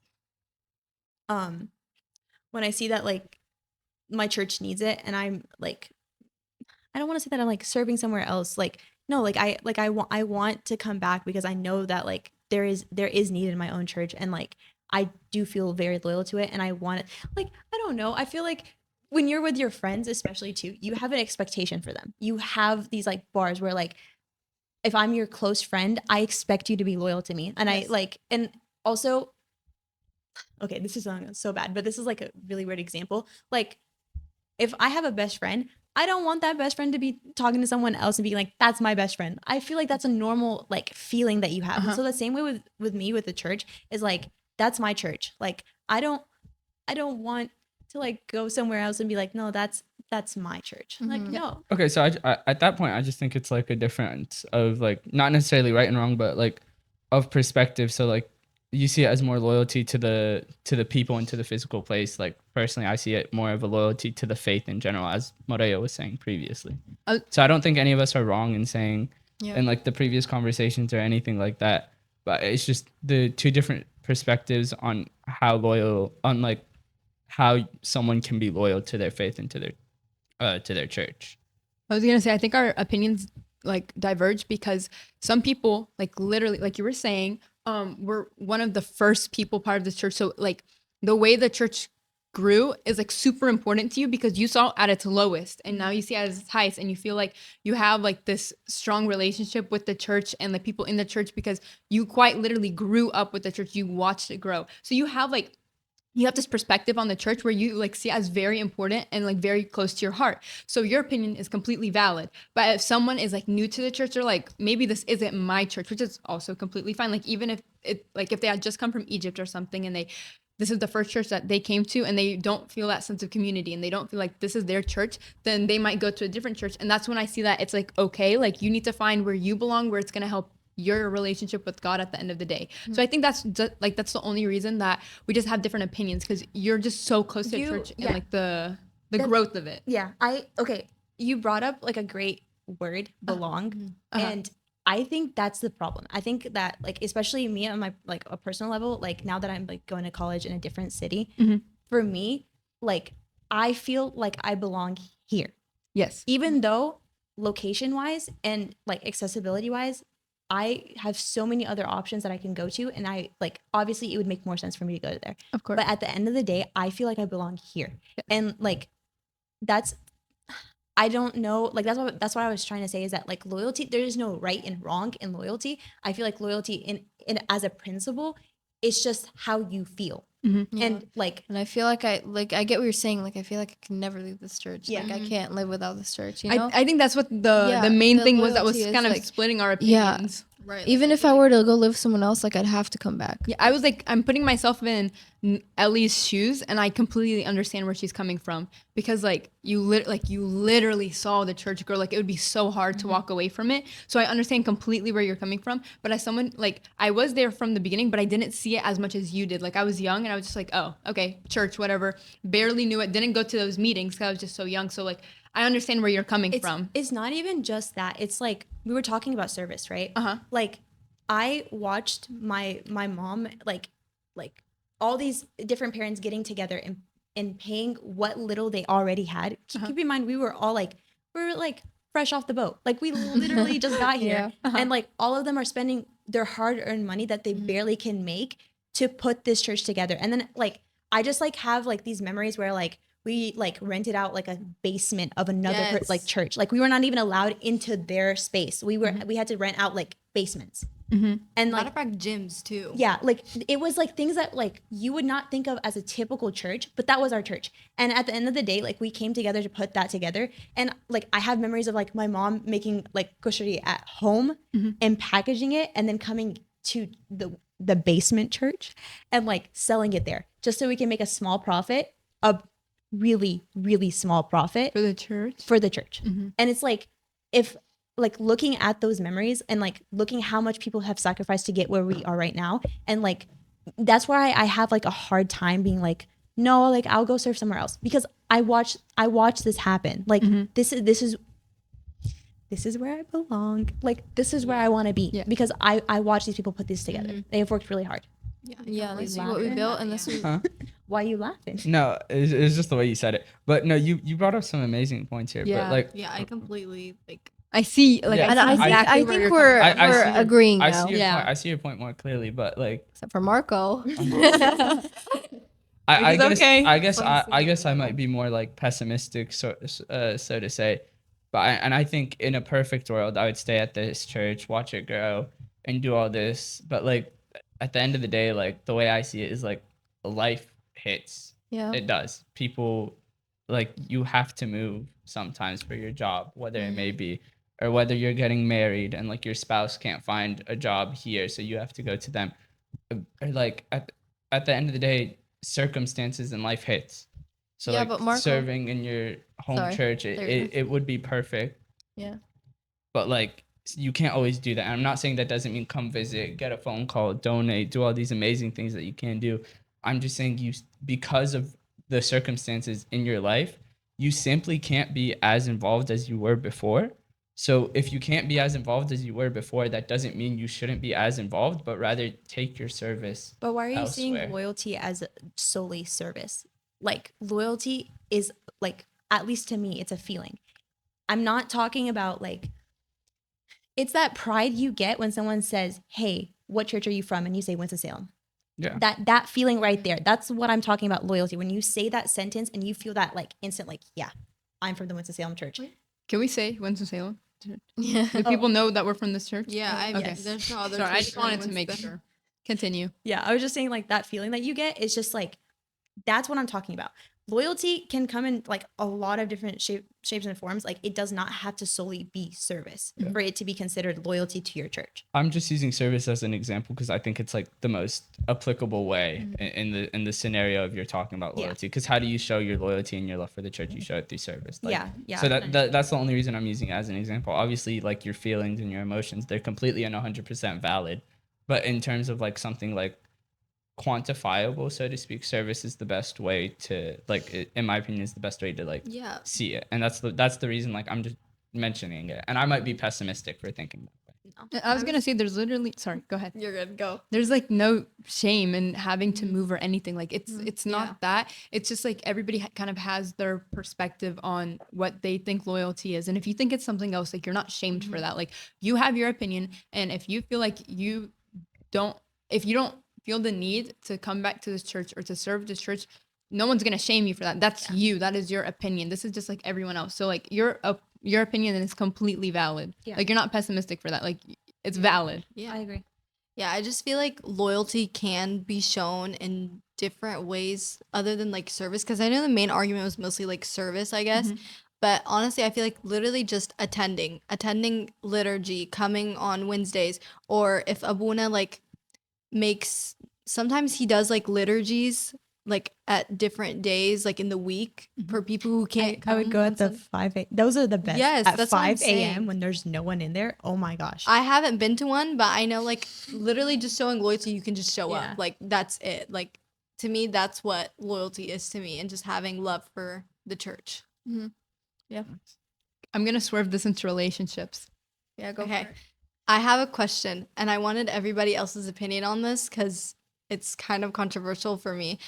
when I see that like my church needs it and I'm like I don't want to say that I'm like serving somewhere else. Like no, like I want to come back because I know that like there is need in my own church and like I do feel very loyal to it and I want it. Like I don't know. I feel like when you're with your friends, especially too, you have an expectation for them. You have these like bars where like if I'm your close friend, I expect you to be loyal to me. And Yes. I like and also okay, this is so bad, but this is like a really weird example. Like if I have a best friend, I don't want that best friend to be talking to someone else and be like, that's my best friend. I feel like that's a normal like feeling that you have. And so the same way with me with the church is like, that's my church. Like I don't want to like go somewhere else and be like, no, that's my church. Like, no. Okay, so I at that point I just think it's like a difference of like not necessarily right and wrong, but like of perspective. So like you see it as more loyalty to the people and to the physical place. Like personally, I see it more of a loyalty to the faith in general, as Moreo was saying previously. So I don't think any of us are wrong in saying in like the previous conversations or anything like that. But it's just the two different perspectives on how loyal, on like how someone can be loyal to their faith and to their church. I was gonna say I think our opinions like diverge because some people like literally like you were saying were one of the first people part of the church. So like the way the church grew is like super important to you because you saw it at its lowest and now you see it at its highest and you feel like you have like this strong relationship with the church and the people in the church because you quite literally grew up with the church. You watched it grow. So you have this perspective on the church where you like see it as very important and like very close to your heart. So your opinion is completely valid. But if someone is like new to the church or like maybe this isn't my church, which is also completely fine. Like even if it like if they had just come from Egypt or something and this is the first church that they came to and they don't feel that sense of community and they don't feel like this is their church, then they might go to a different church. And that's when I see that it's like, okay, like you need to find where you belong, where it's going to help your relationship with God at the end of the day. So I think that's that's the only reason that we just have different opinions because you're just so close to the church and like the growth of it. Yeah. You brought up like a great word, belong. And I think that's the problem. I think that like, especially me on my like a personal level, like now that I'm like going to college in a different city, for me, like I feel like I belong here. Yes. Even though location wise and like accessibility wise, I have so many other options that I can go to. And I like, obviously it would make more sense for me to go there. Of course. But at the end of the day, I feel like I belong here. And like, I don't know. Like, that's what I was trying to say is that like loyalty, there is no right and wrong in loyalty. I feel like loyalty in as a principle, it's just how you feel. And like, And I feel like I get what you're saying. Like I feel like I can never leave this church. Yeah. Like I can't live without this church. You know. I think that's what the Yeah, main the thing was that was loyalty is, kind of like- splitting our Yeah. opinions. Right. Even if I were to go live with someone else, like I'd have to come back. Yeah, I was like, I'm putting myself in Ellie's shoes, and I completely understand where she's coming from, because like you literally saw the church girl. Like it would be so hard to walk away from it. So I understand completely where you're coming from. But as someone, like, I was there from the beginning, but I didn't see it as much as you did. Like I was young, and I was just like, oh, okay, church, whatever. Barely knew it. Didn't go to those meetings because I was just so young. So like I understand where you're coming from. It's not even just that. It's like we were talking about service, right? Like I watched my mom like all these different parents getting together and paying what little they already had. Keep in mind we were like fresh off the boat. Like we literally just got here. And like all of them are spending their hard-earned money that they barely can make to put this church together. And then like I just like have like these memories where like we like rented out like a basement of another like church. Like we were not even allowed into their space. We had to rent out like basements. And Matter like of fact, gyms too. yeah, like it was like things that like you would not think of as a typical church, but that was our church. And at the end of the day, like we came together to put that together. And like I have memories of like my mom making like koshari at home and packaging it and then coming to the basement church and like selling it there just so we can make a small profit, a really, really small profit For the church. And it's like if like looking at those memories and like looking how much people have sacrificed to get where we are right now, and like that's why I have like a hard time being like, no, like I'll go serve somewhere else, because I watched this happen. Like this is where I belong. Like this is where I want to be, because I watch these people put this together. They have worked really hard. Yeah, this is what we built, and this is Why are you laughing? No, it's just the way you said it. But no, you brought up some amazing points here. Yeah. But like, Yeah, I completely like. I see. Like Yeah. and I see think exactly I where think you're we're coming I we're see your- agreeing I now, see your Yeah. point. I see your point more clearly. But like, except for Marco. I is guess okay. I guess I guess I might be more like pessimistic, so to say. But I think in a perfect world, I would stay at this church, watch it grow, and do all this. But like at the end of the day, like the way I see it is like life hits. Yeah. It does. People like you have to move sometimes for your job, whether it may be, or whether you're getting married and like your spouse can't find a job here, so you have to go to them. Or like at the end of the day, circumstances in life hits. So Yeah, like but Marco- serving in your home Sorry. church, There you it would be perfect. Yeah. But like you can't always do that. And I'm not saying that doesn't mean come visit, get a phone call, donate, do all these amazing things that you can do. I'm just saying because of the circumstances in your life, you simply can't be as involved as you were before. So if you can't be as involved as you were before, that doesn't mean you shouldn't be as involved, but rather take your service. But why are you seeing elsewhere. loyalty as solely service? Like loyalty is like, at least to me, it's a feeling. I'm not talking about like, it's that pride you get when someone says, hey, what church are you from? And you say Winston-Salem. Yeah. That feeling right there. That's what I'm talking about loyalty. When you say that sentence and you feel that like instant, like, yeah, I'm from the Winston-Salem church. Can we say Winston-Salem? Yeah. Do people know that we're from this church? Yeah, I Okay. there's no other. Sorry, I church just in wanted to make Winston. sure. Continue. Yeah, I was just saying like that feeling that you get is just like, that's what I'm talking about. Loyalty can come in like a lot of different shapes and forms. Like it does not have to solely be service for it to be considered loyalty to your church. I'm just using service as an example because I think it's like the most applicable way in the scenario of you're talking about Yeah. loyalty. Because how do you show your loyalty and your love for the church? You show it through service. Like, Yeah. So that's the only reason I'm using it as an example. Obviously, like your feelings and your emotions, they're completely and 100% valid. But in terms of like something like quantifiable, so to speak, service is the best way to like, in my opinion, is the best way to like Yeah. see it. And that's the reason like I'm just mentioning it. And I might be pessimistic for thinking that way. I was gonna say there's literally sorry, go ahead. You're good. Go. There's like no shame in having to move or anything. Like it's not Yeah. that. It's just like everybody kind of has their perspective on what they think loyalty is. And if you think it's something else, like you're not shamed for that. Like you have your opinion, and if you feel like if you don't feel the need to come back to this church or to serve this church, no one's gonna shame you for that. That's you. That is your opinion. This is just like everyone else. So like your opinion is completely valid. Yeah. Like you're not pessimistic for that. Like it's valid. Yeah. I agree. Yeah, I just feel like loyalty can be shown in different ways other than like service, because I know the main argument was mostly like service, I guess. But honestly, I feel like literally just attending liturgy, coming on Wednesdays, or if Abuna like makes, sometimes he does like liturgies like at different days, like in the week for people who can't come. I would go on at the Sunday. 5 a. Those are the best. Yes, at that's what I'm 5 a.m. saying. when there's no one in there. Oh my gosh. I haven't been to one, but I know like literally just showing loyalty, you can just show Yeah. up. Like that's it. Like to me, that's what loyalty is to me, and just having love for the church. I'm gonna swerve this into relationships. Yeah, go Okay. for it. I have a question, and I wanted everybody else's opinion on this because it's kind of controversial for me.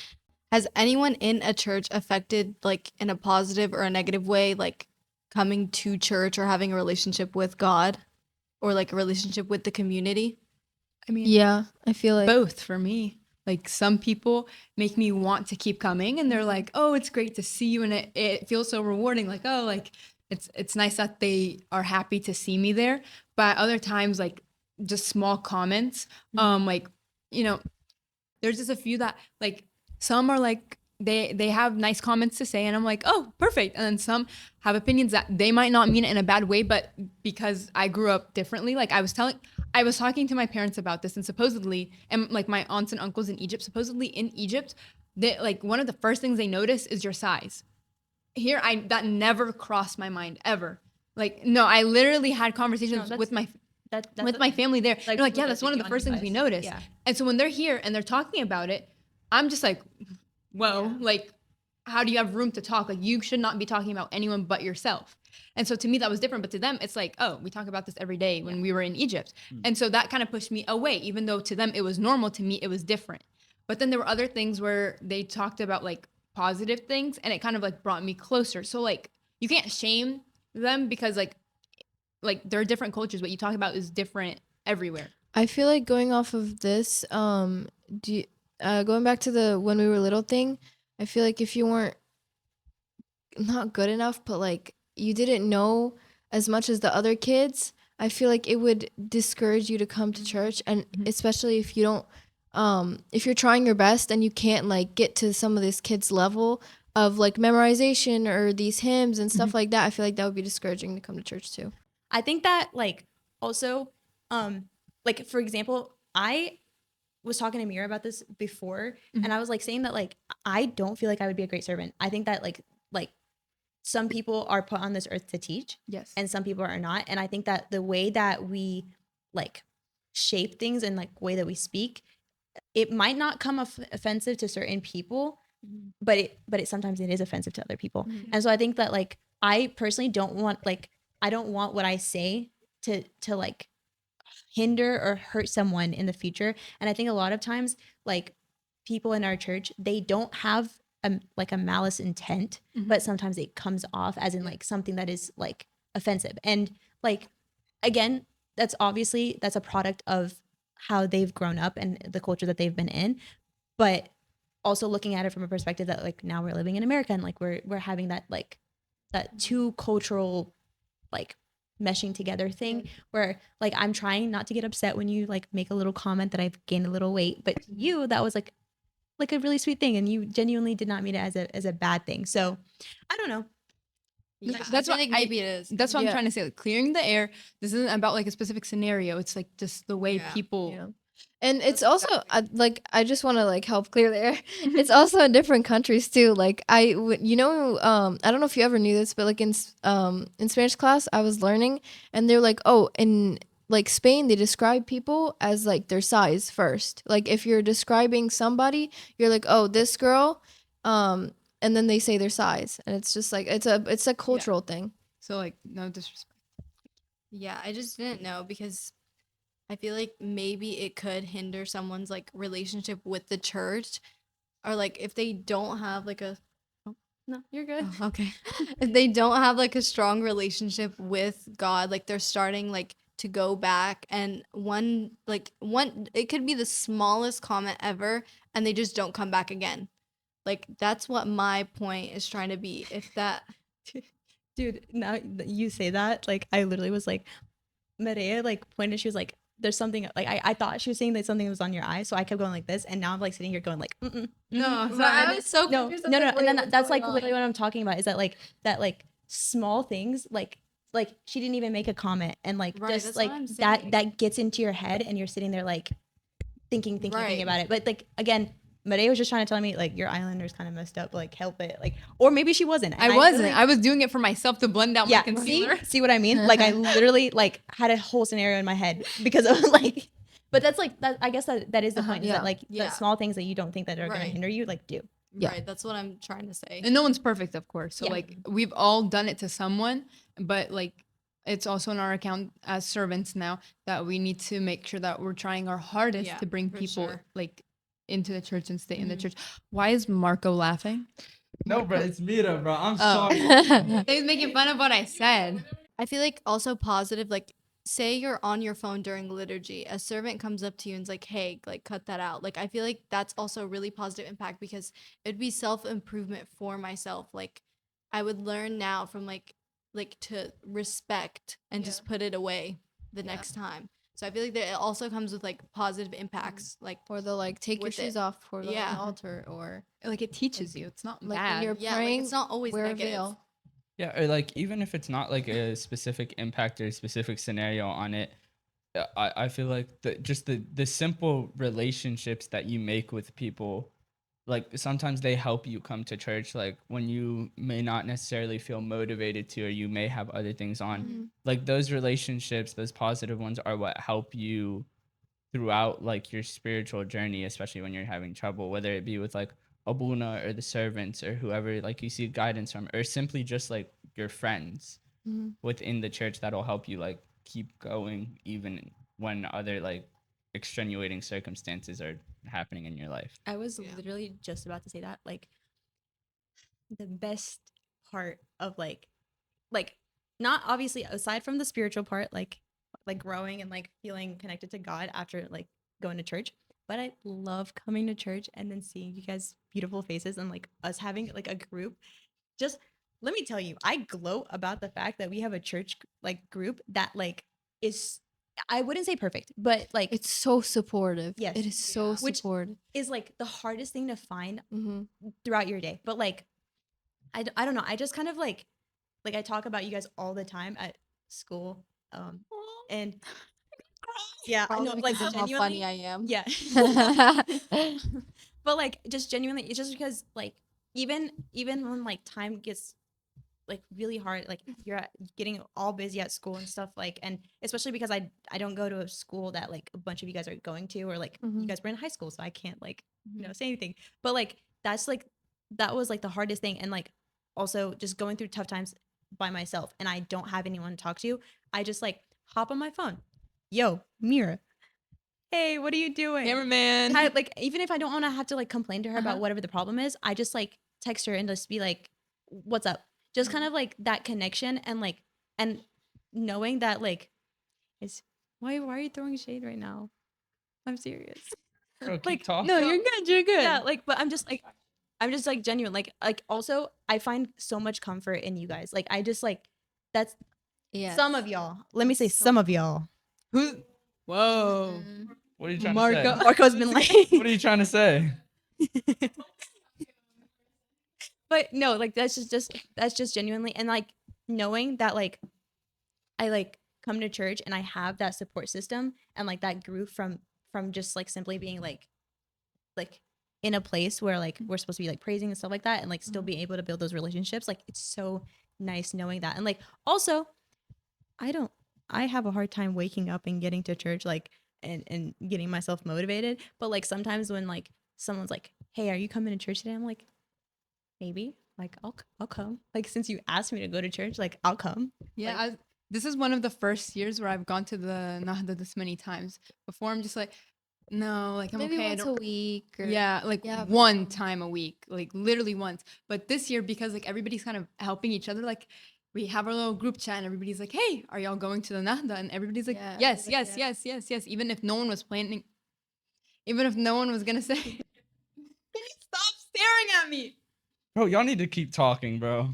Has anyone in a church affected, like, in a positive or a negative way, like coming to church or having a relationship with God or like a relationship with the community? I mean, Yeah, I feel like both for me. Like some people make me want to keep coming, and they're like, "Oh, it's great to see you," and it feels so rewarding. Like, oh, like it's nice that they are happy to see me there. But other times, like just small comments, like you know, there's just a few that like some are like they have nice comments to say, and I'm like, oh, perfect. And then some have opinions that they might not mean it in a bad way, but because I grew up differently, like I was talking to my parents about this, and supposedly, and like my aunts and uncles in Egypt, supposedly in Egypt, they like one of the first things they notice is your size. Here, that never crossed my mind ever. Like, no, I literally had conversations that's- with my that's with my family there. like, They're like, people yeah, that that's one of take the you on first things we advice. notice. Yeah. And so when they're here and they're talking about it, I'm just like, whoa, like, how do you have room to talk? Like, you should not be talking about anyone but yourself. And so to me, that was different. But to them, it's like, oh, we talk about this every day when we were in Egypt. And so that kind of pushed me away, even though to them it was normal, to me, it was different. But then there were other things where they talked about like positive things, and it kind of like brought me closer. So like, you can't shame them because like there are different cultures. What you talk about is different everywhere. I feel like going off of this, going back to the when we were little thing, I feel like if you weren't not good enough, but like you didn't know as much as the other kids, I feel like it would discourage you to come to church, and especially if you don't, if you're trying your best and you can't like get to some of this kids' level of like memorization or these hymns and stuff like that, I feel like that would be discouraging to come to church too. I think that like also like for example, I was talking to Mira about this before, and I was like saying that like I don't feel like I would be a great servant. I think that like some people are put on this earth to teach, Yes. and some people are not. And I think that the way that we like shape things and like way that we speak, it might not come offensive to certain people, but it sometimes it is offensive to other people. And so I think that like I personally don't want what I say to like hinder or hurt someone in the future. And I think a lot of times like people in our church, they don't have a malice intent, but sometimes it comes off as in like something that is like offensive. And like again, that's a product of how they've grown up and the culture that they've been in, but also looking at it from a perspective that like now we're living in America, and like we're having that like that two cultural like meshing together thing where like I'm trying not to get upset when you like make a little comment that I've gained a little weight, but to you that was like a really sweet thing, and you genuinely did not mean it as a bad thing. So I don't know. Yeah, That's I what feel like maybe it is. That's what I'm Yeah. trying to say. Like clearing the air. This isn't about like a specific scenario. It's like just the way Yeah. people. Yeah. And it's also I just want to like help clear the air. It's also in different countries too. Like I don't know if you ever knew this, but like in Spanish class I was learning, and they're like, oh, in like Spain they describe people as like their size first. Like if you're describing somebody, you're like, oh, this girl, and then they say their size, and it's just like it's a cultural thing. So like no disrespect. Yeah, I just didn't know because I feel like maybe it could hinder someone's like relationship with the church, or like if they don't have like a no, you're good. Oh, okay. If they don't have like a strong relationship with God, like they're starting like to go back, and one it could be the smallest comment ever and they just don't come back again. Like that's what my point is trying to be. If that Dude, now that you say that, like I literally was like, Maria like pointed, she was like, there's something like I thought she was saying that something was on your eye, so I kept going like this, and now I'm like sitting here going like No, I was so no, confused. no, I was no, like, and wait, then what's that's like going on? literally what I'm talking about is that like small things like she didn't even make a comment, and like Right, just that's like what I'm saying. that gets into your head and you're sitting there like thinking Right. about it. But like again, Maria was just trying to tell me like your eyeliner's kind of messed up, like help it, like, or maybe she wasn't. I And wasn't. literally- I was doing it for myself to blend out my yeah, concealer. see what I mean? Like I literally like had a whole scenario in my head because of like, but that's like that. I guess that is the point. Is Yeah. that like Yeah. the small things that you don't think that are going Right. to hinder you, like do. Yeah. Right. That's what I'm trying to say. And no one's perfect, of course. So Yeah. like we've all done it to someone, but like it's also on our account as servants now that we need to make sure that we're trying our hardest Yeah, to bring for people sure. like into the church and stay in the Mhm. church. Why is Marco laughing? No, bro, it's Mira, bro. I'm Oh. sorry. He's making fun of what I said. I feel like also positive, like say you're on your phone during liturgy, a servant comes up to you and is like, hey, like cut that out. Like I feel like that's also a really positive impact because it'd be self-improvement for myself. Like I would learn now from like to respect and just put it away the next time. So I feel like that it also comes with like positive impacts. Like Or the like take your With it. shoes off for the Yeah. altar, or Like it teaches you. It's not like when bad. you're yeah, like praying, it's not always wear a negative. veil. Yeah, or like even if it's not like a specific impact or a specific scenario on it, I feel like the simple relationships that you make with people, like sometimes they help you come to church, like when you may not necessarily feel motivated to, or you may have other things on. Like those relationships, those positive ones are what help you throughout like your spiritual journey, especially when you're having trouble, whether it be with like Abuna or the servants or whoever like you seek guidance from, or simply just like your friends within the church that'll help you like keep going even when other like extenuating circumstances are happening in your life. I was literally just about to say that. Like the best part of like not obviously aside from the spiritual part, like growing and like feeling connected to God after like going to church. But I love coming to church and then seeing you guys' beautiful faces and like us having like a group. Just let me tell you, I gloat about the fact that we have a church like group that like is, I wouldn't say perfect, but like It's so supportive. Yes. It is so Which- supportive. is like the hardest thing to find Mm-hmm. throughout your day. But like I don't know, I just kind of like I talk about you guys all the time at school, and yeah, I know, like how genuinely, funny I am. yeah. But like just genuinely, it's just because like even when like time gets like really hard, like you're getting all busy at school and stuff, like, and especially because I don't go to a school that like a bunch of you guys are going to, or like you guys were in high school, so I can't like say anything. But like that's like that was like the hardest thing, and like also just going through tough times by myself, and I don't have anyone to talk to. I just like hop on my phone, yo, Mira, hey, what are you doing? Cameraman. Like even if I don't want to have to like complain to her about whatever the problem is, I just like text her and just be like, what's up? Just kind of like that connection, and like, and knowing that like it's why are you throwing shade right now? I'm serious. Bro, keep Like, talking. No, you're good. You're good. Yeah, like, but I'm just like genuine. Like also I find so much comfort in you guys. Like I just like that's Yeah. some of y'all. Let me say some of y'all. Who? Whoa. What are you trying to Marco. say? Marco's been like What are you trying to say? but no, like that's just genuinely, and like knowing that like I like come to church and I have that support system and like that grew from just like simply being like in a place where like we're supposed to be like praising and stuff like that, and like still being able to build those relationships. Like it's so nice knowing that. And like also I have a hard time waking up and getting to church, like and getting myself motivated. But like sometimes when like someone's like, hey, are you coming to church today? I'm like, maybe, like I'll come. Like since you asked me to go to church, like I'll come. Yeah, this is one of the first years where I've gone to the Nahda this many times. Before I'm just like, no, like I'm Maybe okay. I once a don't. week. Or, Yeah, like Yeah, but- one time a week, like literally once. But this year, because like everybody's kind of helping each other, like we have our little group chat and everybody's like, hey, are y'all going to the Nahda? And everybody's like, Yeah, yes, everybody's yes, like, yes, yes, yes. Even if no one was planning, even if no one was gonna say, can you stop staring at me? Bro, y'all need to keep talking, bro.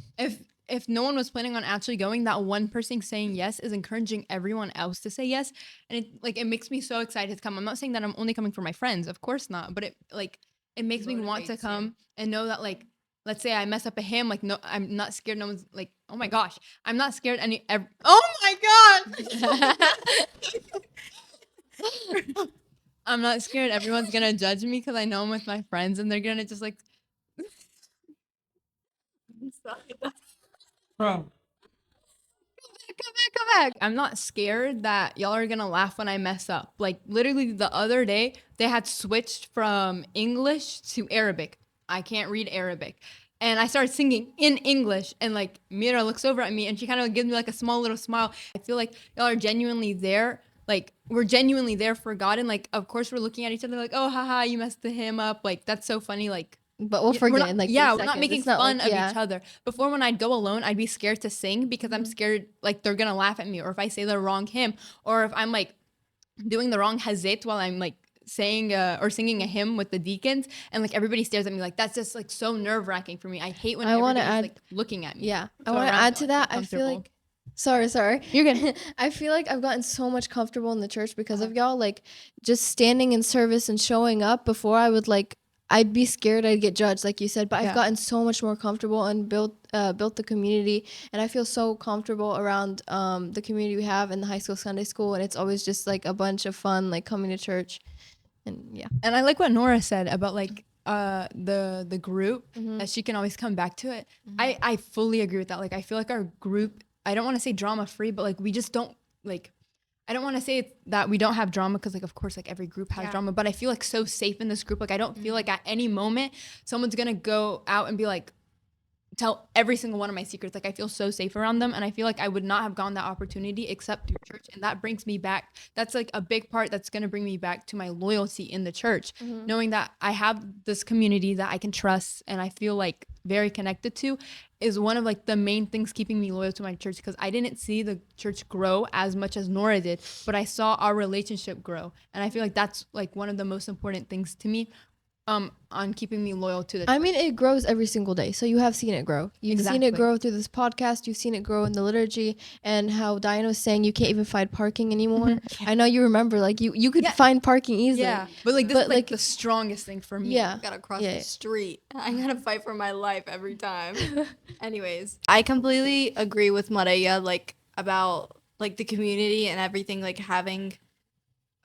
If no one was planning on actually going, that one person saying yes is encouraging everyone else to say yes, and it makes me so excited to come. I'm not saying that I'm only coming for my friends, of course not, but it makes me want to Motivates you. come and know that like let's say I mess up a hymn, like, no, I'm not scared. No one's like, oh my gosh, I'm not scared. Oh my God. I'm not scared. Everyone's going to judge me because I know I'm with my friends and they're going to just like, Bro. come back. I'm not scared that y'all are gonna laugh when I mess up. Like literally the other day, they had switched from English to Arabic. I can't read Arabic. And I started singing in English, and like Mira looks over at me and she kind of gives me like a small little smile. I feel like y'all are genuinely there. Like we're genuinely there for God, and like of course we're looking at each other like, oh haha, you messed the hymn up. Like that's so funny. Like But we'll we're forget not, in like yeah, 3 we're not seconds. making It's not fun like, of yeah. each other. Before, when I'd go alone, I'd be scared to sing because I'm scared like they're gonna laugh at me, or if I say the wrong hymn, or if I'm like doing the wrong hazit while I'm like saying or singing a hymn with the deacons, and like everybody stares at me. Like that's just like so nerve wracking for me. I hate when I wanna everybody's add- like looking at me. Yeah. I So want to around add me, to I that. feel I feel comfortable. like sorry. You're good. I feel like I've gotten so much comfortable in the church because of y'all. Like just standing in service and showing up. Before I'd be scared I'd get judged, like you said. But Yeah. I've gotten so much more comfortable and built the community. And I feel so comfortable around the community we have in the high school Sunday school. And it's always just like a bunch of fun, like coming to church. And yeah. And I like what Nora said about like the group, Mhm. that she can always come back to it. I fully agree with that. Like I feel like our group, I don't want to say drama free, but like we just don't like, I don't want to say that we don't have drama because like of course like every group has drama, but I feel like so safe in this group. Like I don't feel like at any moment someone's gonna go out and be like, tell every single one of my secrets. Like I feel so safe around them, and I feel like I would not have gotten that opportunity except through church. And that brings me back, that's like a big part that's going to bring me back to my loyalty in the church, knowing that I have this community that I can trust and I feel like very connected to, is one of like the main things keeping me loyal to my church, because I didn't see the church grow as much as Nora did, but I saw our relationship grow, and I feel like that's like one of the most important things to me on keeping me loyal to the I mean, it grows every single day. So you have seen it grow. You've seen Exactly. it grow through this podcast. You've seen it grow in the liturgy, and how Diana was saying you can't even find parking anymore. I know you remember, like you could Yeah. find parking easily. Yeah, but like this But, is like like, the strongest thing for me. Yeah. Gotta cross Yeah. the street. I gotta fight for my life every time. Anyways, I completely agree with Maria, like about like the community and everything, like having.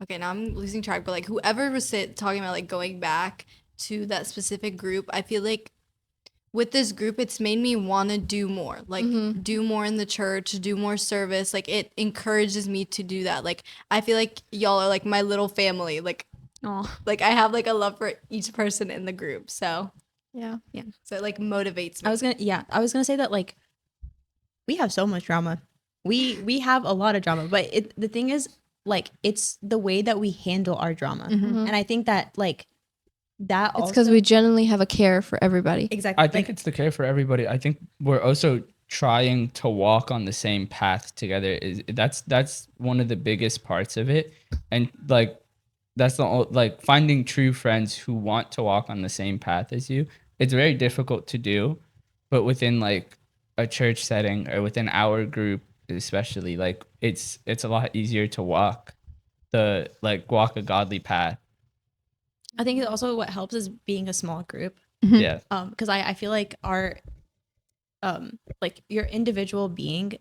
Okay, now I'm losing track, but like whoever was talking about like going back to that specific group, I feel like with this group, it's made me want to do more, like do more in the church, do more service. Like it encourages me to do that. Like I feel like y'all are like my little family. Like, like I have like a love for each person in the group. So Yeah. so it like motivates me. I was gonna say that like we have so much drama. We have a lot of drama, but the thing is like it's the way that we handle our drama, and I think that like that It's because we genuinely have a care for everybody. exactly. I think it's the care for everybody. I think we're also trying to walk on the same path together. That's one of the biggest parts of it, and like that's like finding true friends who want to walk on the same path as you. It's very difficult to do, but within like a church setting or within our group especially, like it's a lot easier to walk a godly path. I think also what helps is being a small group. Yeah. Because I feel like our like your individual being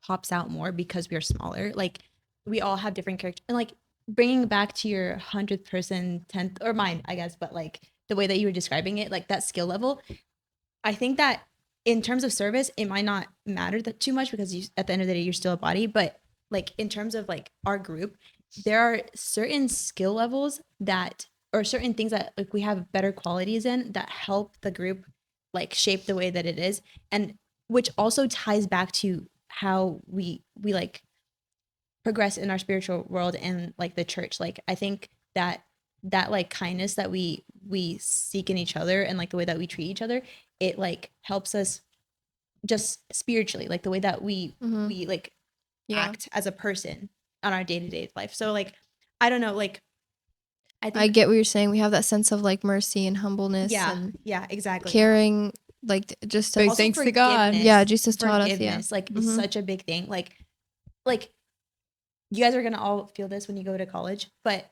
pops out more because we are smaller. Like we all have different characters, and like bringing back to your 100th person, 10th or mine, I guess, but like the way that you were describing it, like that skill level, I think that in terms of service, it might not matter that too much because you, at the end of the day, you're still a body. But like in terms of like our group, there are certain skill levels that, or certain things that like we have better qualities in that help the group like shape the way that it is, and which also ties back to how we like progress in our spiritual world and like the church. Like I think that like kindness that we seek in each other and like the way that we treat each other, it like helps us just spiritually, like the way that we like act as a person on our day-to-day life. So like I don't know, like I get what you're saying. We have that sense of like mercy and humbleness and exactly caring, like just Big to, thanks to God. forgiveness. Yeah, Jesus taught us, yeah. Forgiveness, like it's such a big thing. Like you guys are gonna all feel this when you go to college, but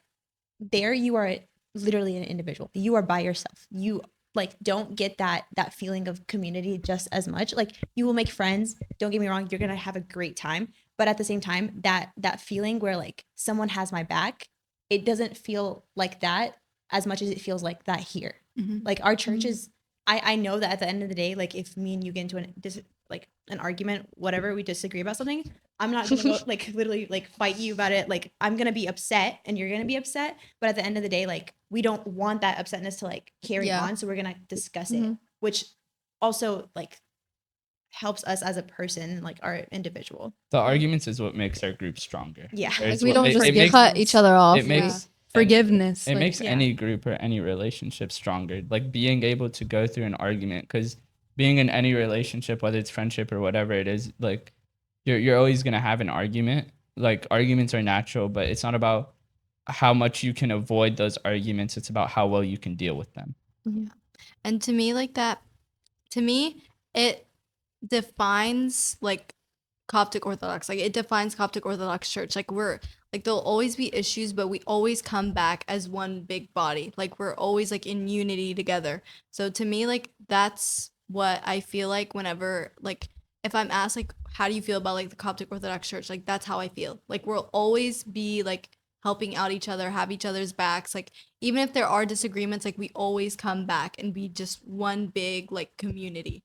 there you are literally an individual. You are by yourself. You like don't get that feeling of community just as much. Like you will make friends, don't get me wrong, you're gonna have a great time, but at the same time, that feeling where like someone has my back, it doesn't feel like that as much as it feels like that here. Like our church is, I know that at the end of the day, like if me and you get into an argument, whatever, we disagree about something, I'm not gonna go like literally like fight you about it. Like I'm gonna be upset and you're gonna be upset. But at the end of the day, like we don't want that upsetness to like carry on. So we're gonna discuss it, which also like helps us as a person, like our individual. The arguments is what makes our group stronger. Yeah. It's we what don't ma- just it makes, cut each other off. it makes Forgiveness. it like, makes yeah. any group or any relationship stronger. Like being able to go through an argument, because being in any relationship, whether it's friendship or whatever it is, like you're always gonna have an argument. Like arguments are natural, but it's not about how much you can avoid those arguments. It's about how well you can deal with them. And to me, it defines like Coptic Orthodox. Like it defines Coptic Orthodox Church. Like we're like there'll always be issues, but we always come back as one big body. Like we're always like in unity together. So to me, like that's what I feel like whenever like if I'm asked like how do you feel about like the Coptic Orthodox Church, like that's how I feel. Like we'll always be like helping out each other, have each other's backs. Like even if there are disagreements, like we always come back and be just one big like community.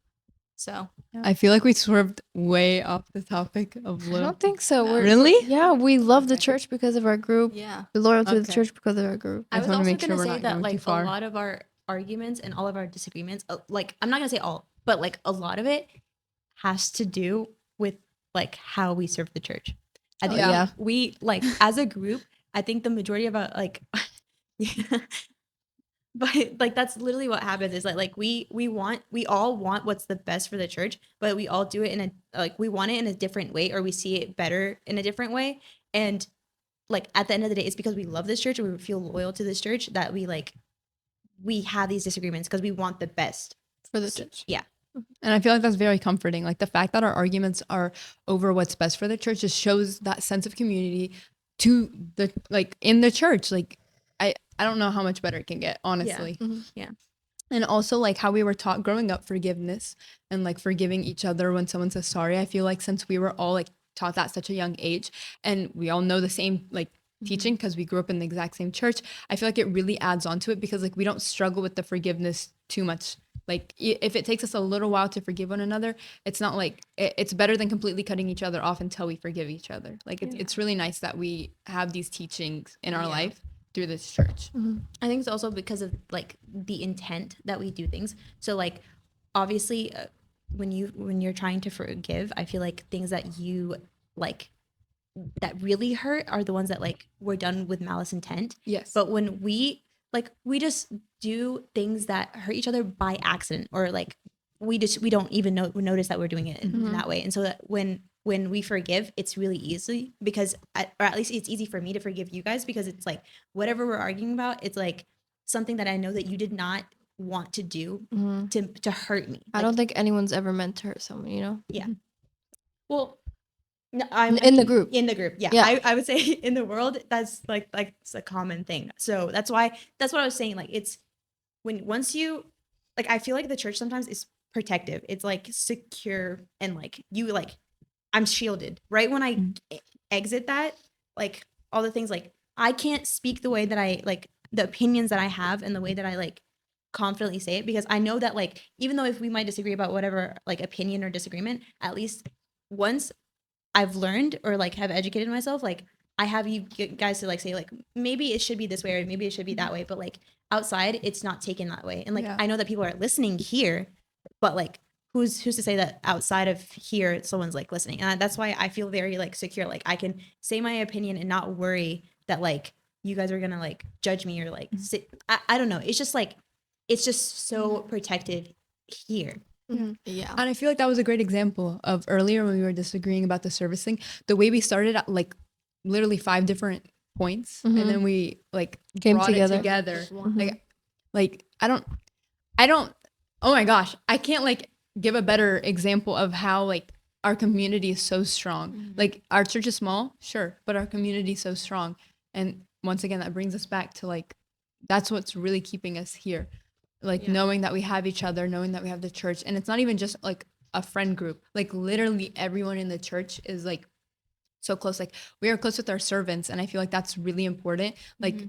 So I feel like we swerved way off the topic of I love. don't think so. We're, Really? Yeah, we love the church because of our group. yeah. We're loyal to the Okay. church because of our group. I just was wanna also make sure gonna we're say not that going too like a far. lot of our arguments and all of our disagreements, like I'm not gonna say all, but like a lot of it has to do with like how we serve the church. I think yeah. we like as a group, I think the majority of our like but like that's literally what happens is like we all want what's the best for the church, but we all do it in a like we want it in a different way, or we see it better in a different way. And like at the end of the day, it's because we love this church and we feel loyal to this church that we have these disagreements because we want the best For the church. Yeah. And I feel like that's very comforting. Like the fact that our arguments are over what's best for the church just shows that sense of community to the like in the church. Like I don't know how much better it can get, honestly. Yeah. And also like how we were taught growing up, forgiveness and like forgiving each other when someone says sorry. I feel like since we were all like taught that at such a young age and we all know the same like teaching because we grew up in the exact same church, I feel like it really adds on to it because like we don't struggle with the forgiveness too much. Like if it takes us a little while to forgive one another, it's not like it's better than completely cutting each other off until we forgive each other. Like it's really nice that we have these teachings in our life through this church. I think it's also because of like the intent that we do things. So like obviously when you're trying to forgive, I feel like things that you like that really hurt are the ones that like were done with malice intent. Yes. But when we just do things that hurt each other by accident, or like we don't even notice that we're doing it in that way. And so that when we forgive, it's really easy because or at least it's easy for me to forgive you guys because it's like whatever we're arguing about, it's like something that I know that you did not want to do to hurt me. I don't think anyone's ever meant to hurt someone, you know? Yeah. Well, no, I'm In the group. In the group, yeah. Yeah. I would say in the world, that's like it's a common thing. So that's what I was saying. Like it's once you like, I feel like the church sometimes is protective. It's like secure and like you like I'm shielded. Right when I exit that, like all the things like I can't speak the way that I like the opinions that I have and the way that I like confidently say it because I know that like even though if we might disagree about whatever like opinion or disagreement, at least once I've learned or like have educated myself, like I have you guys to like say like maybe it should be this way or maybe it should be that way, but like outside it's not taken that way. And like I know that people are listening here, but like who's to say that outside of here someone's like listening? And that's why I feel very like secure. Like I can say my opinion and not worry that like you guys are gonna like judge me or like I don't know. It's just like it's just so protected here. Yeah. And I feel like that was a great example of earlier when we were disagreeing about the service thing, the way we started at like literally 5 different points and then we like Came brought together. it together. Like I don't oh my gosh, I can't like give a better example of how like our community is so strong. Like our church is small, sure, but our community is so strong. And once again, that brings us back to like that's what's really keeping us here. like Yeah. knowing that we have each other, knowing that we have the church, and it's not even just like a friend group. Like literally everyone in the church is like so close. Like we are close with our servants, and I feel like that's really important. Like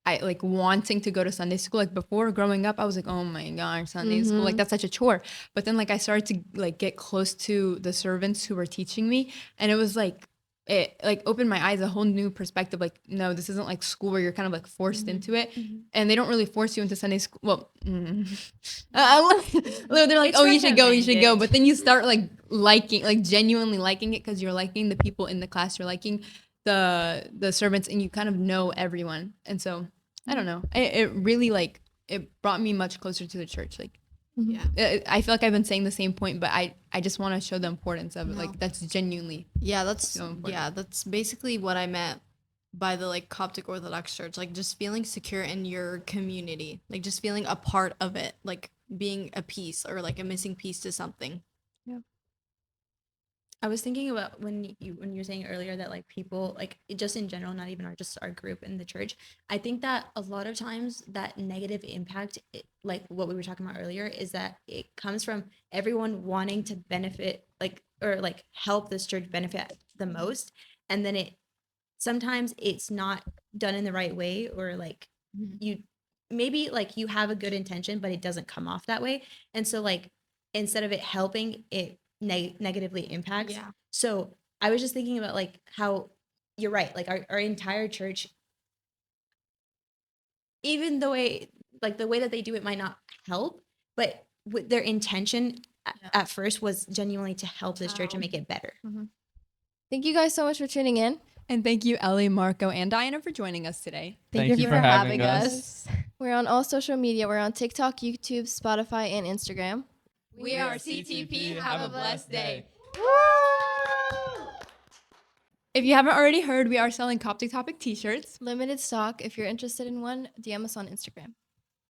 I like wanting to go to Sunday school. Like before growing up, I was like, oh my gosh, Sunday school, like that's such a chore. But then like I started to like get close to the servants who were teaching me, and it was like it like opened my eyes, a whole new perspective. Like, no, this isn't like school where you're kind of like forced into it, and they don't really force you into Sunday school. Well, they're like, It's oh, you should go, you should go. recommended. But then you start like liking, like genuinely liking it because you're liking the people in the class, you're liking the servants, and you kind of know everyone. And so I don't know, it really like it brought me much closer to the church. Like Yeah. I feel like I've been saying the same point, but I just want to show the importance of it. No. Like that's genuinely Yeah, that's so important. yeah, that's basically what I meant by the like Coptic Orthodox Church, like just feeling secure in your community, like just feeling a part of it, like being a piece or like a missing piece to something. I was thinking about when you're saying earlier that like people like just in general, not even just our group in the church. I think that a lot of times that negative impact, like what we were talking about earlier, is that it comes from everyone wanting to benefit, like or like help this church benefit the most, and then sometimes it's not done in the right way, or like you maybe like you have a good intention, but it doesn't come off that way, and so like instead of it helping, it negatively impacts. Yeah. So I was just thinking about like how you're right, like our entire church, even the way like the way that they do it might not help, but with their intention at first was genuinely to help this church and make it better. Thank you guys so much for tuning in. And thank you, Ellie, Marco, and Diana for joining us today. Thank you for having us. We're on all social media. We're on TikTok, YouTube, Spotify, and Instagram. We are CTP. Have a blessed day. If you haven't already heard, we are selling Coptic Topic t-shirts. Limited stock. If you're interested in one, DM us on Instagram.